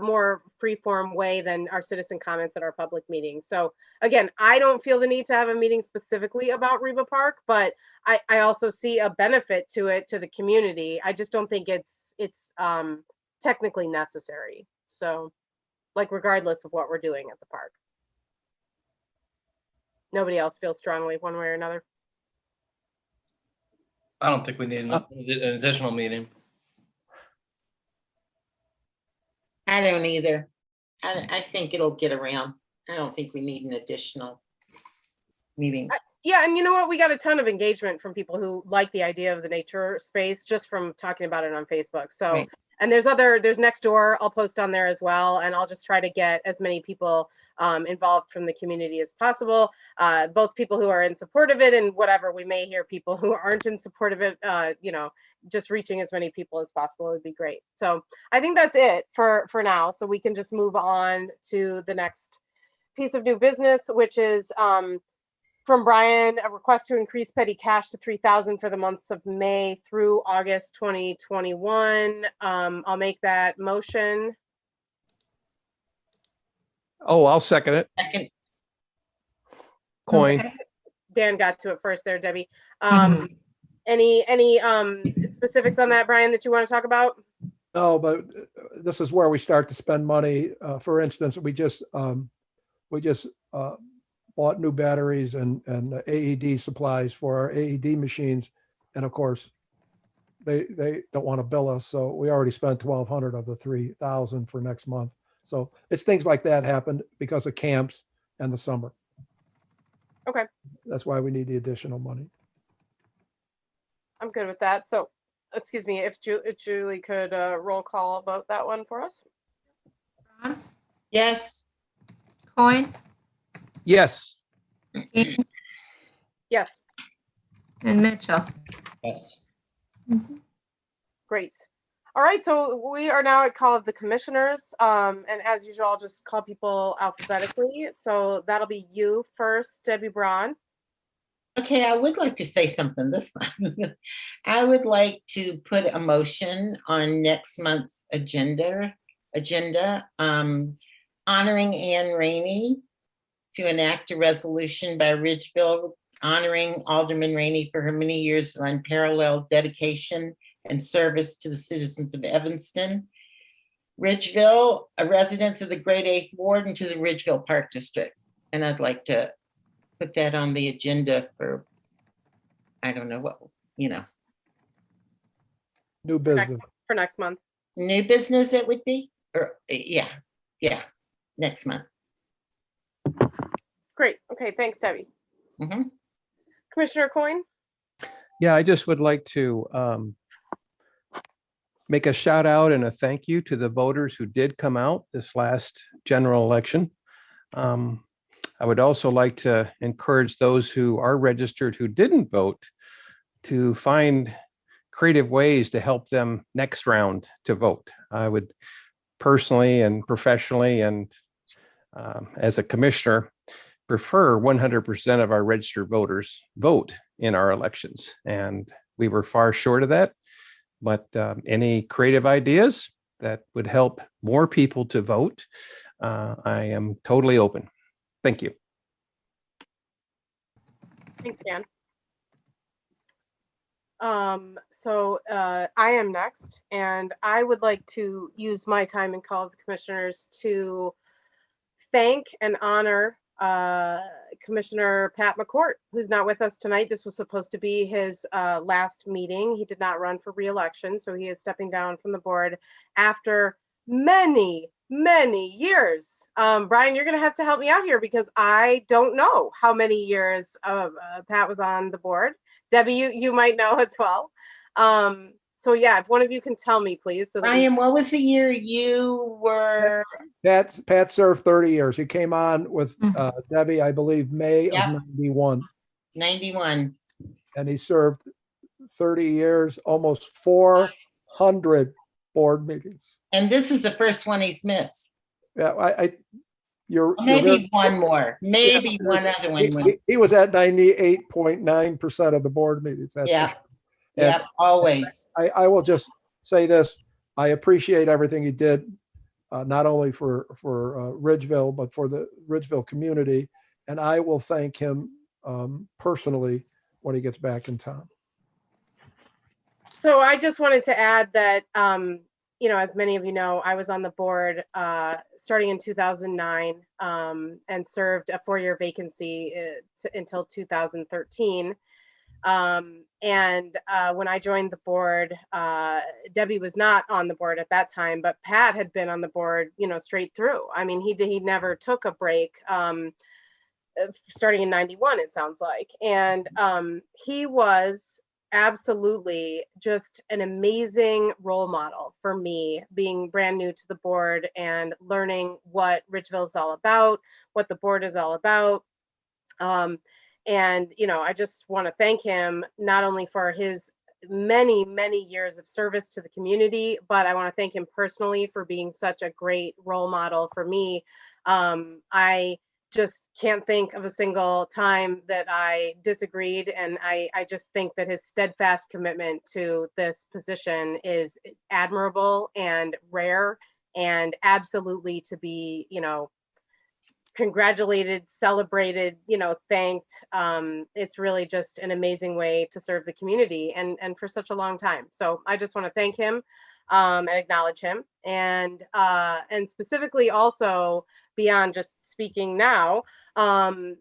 more free-form way than our citizen comments at our public meeting. So again, I don't feel the need to have a meeting specifically about Reba Park, but I also see a benefit to it to the community. I just don't think it's technically necessary. So, like, regardless of what we're doing at the park. Nobody else feels strongly one way or another? I don't think we need an additional meeting. I don't either. I think it'll get around. I don't think we need an additional meeting. Yeah, and you know what? We got a ton of engagement from people who like the idea of the nature space just from talking about it on Facebook. So, Right. And there's Nextdoor. I'll post on there as well, and I'll just try to get as many people involved from the community as possible. Both people who are in support of it, and whatever, we may hear people who aren't in support of it. Just reaching as many people as possible would be great. So I think that's it for now. So we can just move on to the next piece of new business, which is from Brian, a request to increase petty cash to $3,000 for the months of May through August 2021. I'll make that motion. Oh, I'll second it. Second. Coin. Okay. Dan got to it first there, Debbie. Any specifics on that, Brian, that you want to talk about? No, but this is where we start to spend money. For instance, we just bought new batteries and AED supplies for our AED machines. And of course, they don't want to bill us. So we already spent $1,200 of the $3,000 for next month. So it's things like that happened because of camps and the summer. Okay. That's why we need the additional money. I'm good with that. So, excuse me, if Julie could roll call about that one for us. Ron, Yes. Coin, Yes. Gaines, Yes, and Mitchell. Yes. great. All right, so we are now at call of the commissioners. And as usual, I'll just call people alphabetically. So that'll be you first, Debbie Braun. Okay, I would like to say something this month. I would like to put a motion on next month's agenda, honoring Ann Rainey, to enact a resolution by Ridgeville honoring Alderman Rainey for her many years of unparalleled dedication and service to the citizens of Evanston, Ridgeville, a resident of the Great Eighth Ward, and to the Ridgeville Park District. And I'd like to put that on the agenda for, I don't know what, New business. For next month. new business it would be, or yeah, next month. Great. Okay, thanks, Debbie. Mhm. Commissioner Coyne? Yeah, I just would like to make a shout out and a thank you to the voters who did come out this last general election. I would also like to encourage those who are registered who didn't vote to find creative ways to help them next round to vote. I would personally and professionally and as a commissioner prefer 100% of our registered voters vote in our elections. And we were far short of that. But any creative ideas that would help more people to vote, I am totally open. Thank you. Thanks, Dan. I am next, and I would like to use my time in Call of the Commissioners to thank and honor Commissioner Pat McCourt, who's not with us tonight. This was supposed to be his last meeting. He did not run for re-election, so he is stepping down from the board after many years. Brian, you're going to have to help me out here because I don't know how many years Pat was on the board. Debbie, you might know as well. So yeah, if one of you can tell me, please. So Brian, what was the year you were? Pat served 30 years. He came on with Debbie, I believe, May Yep. of 91. 91. And he served 30 years, almost 400 board meetings. And this is the first one he's missed. Yeah, you're Maybe very- one more, maybe Yeah, one other one. He was at 98.9% of the board meetings. That's for Yeah. sure. Yeah, And always. I will just say this. I appreciate everything he did, not only for Ridgeville, but for the Ridgeville community. And I will thank him personally when he gets back in town. So I just wanted to add that, as many of you know, I was on the board starting in 2009 and served a 4-year vacancy until 2013. When I joined the board, Debbie was not on the board at that time, but Pat had been on the board, straight through. I mean, he never took a break, starting in 91, it sounds like. And he was absolutely just an amazing role model for me, being brand new to the board and learning what Ridgeville is all about, what the board is all about. I just want to thank him not only for his many years of service to the community, but I want to thank him personally for being such a great role model for me. I just can't think of a single time that I disagreed. And I just think that his steadfast commitment to this position is admirable and rare and absolutely to be, congratulated, celebrated, thanked. It's really just an amazing way to serve the community and for such a long time. So I just want to thank him and acknowledge him. And specifically also beyond just speaking now, an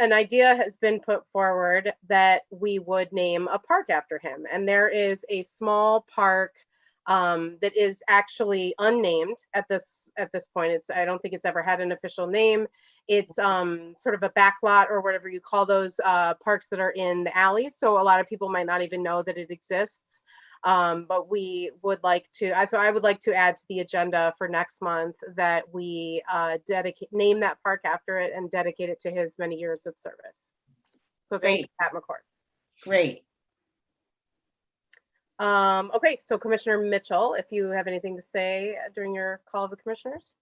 idea has been put forward that we would name a park after him. And there is a small park that is actually unnamed at this point. I don't think it's ever had an official name. It's sort of a backlot or whatever you call those parks that are in the alleys. So a lot of people might not even know that it exists. But we would like to, so I would like to add to the agenda for next month that we name that park after it and dedicate it to his many years of service. So thank you, Pat McCourt. Great. Okay, so Commissioner Mitchell, if you have anything to say during your call of the commissioners.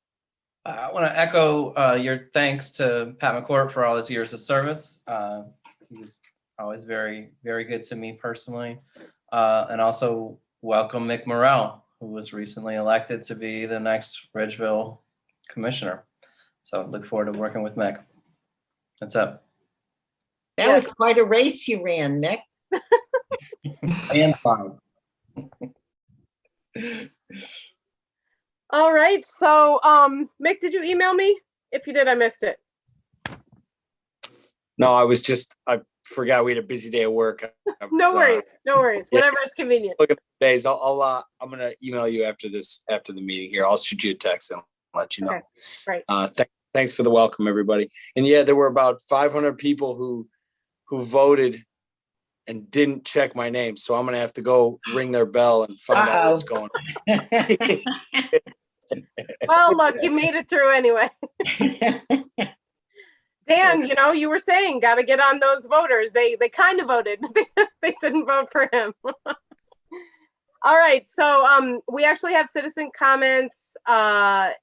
I want to echo your thanks to Pat McCourt for all his years of service. He was always very good to me personally. And also welcome Mick Morrell, who was recently elected to be the next Ridgeville commissioner. So look forward to working with Mick. That's it. That was quite a race you ran, Mick. And fine. All right, so Mick, did you email me? If you did, I missed it. No, I forgot we had a busy day at work. No worries. Whenever it's convenient. Look at the days. I'm gonna email you after the meeting here. I'll shoot you a text and let you know. Okay, right. Thanks for the welcome, everybody. And yeah, there were about 500 people who voted and didn't check my name. So I'm gonna have to go ring their bell and find out what's going on. Well, look, you made it through anyway. Dan, you were saying, got to get on those voters. They kind of voted. They didn't vote for him. All right. So we actually have citizen comments again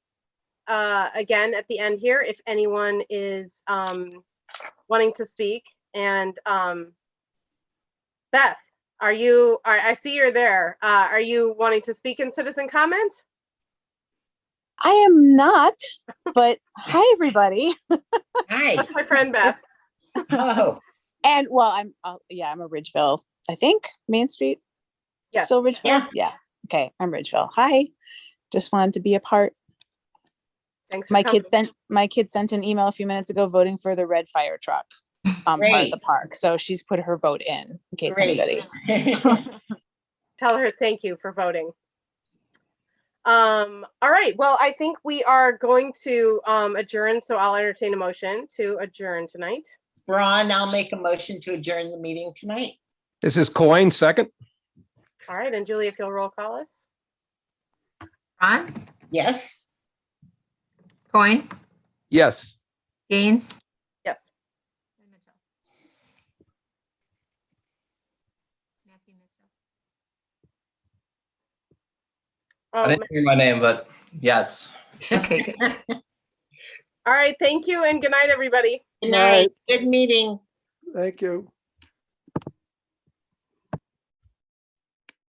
at the end here. If anyone is wanting to speak. And Beth, I see you're there. Are you wanting to speak in citizen comment? I am not, but hi, everybody. Hi. That's my friend Beth. Oh. And well, I'm a Ridgeville, I think, Main Street. Yeah. Still Ridgeville? Yeah. Okay, I'm Ridgeville. Hi. Just wanted to be a part. Thanks for My coming. kid sent an email a few minutes ago voting for the red fire truck part of Great. the park. So she's put her vote in case Great. anybody. Tell her thank you for voting. All right. Well, I think we are going to adjourn. So I'll entertain a motion to adjourn tonight. Ron, I'll make a motion to adjourn the meeting tonight. This is Coin, second. All right. And Julie, if you'll roll call us. Ron, Yes. Coin, Yes. Gaines, Yes. and Mitchell. Matthew Mitchell. I didn't hear my name, but yes. Okay, good. All right. Thank you and good night, everybody. Good night. Good meeting. Thank you.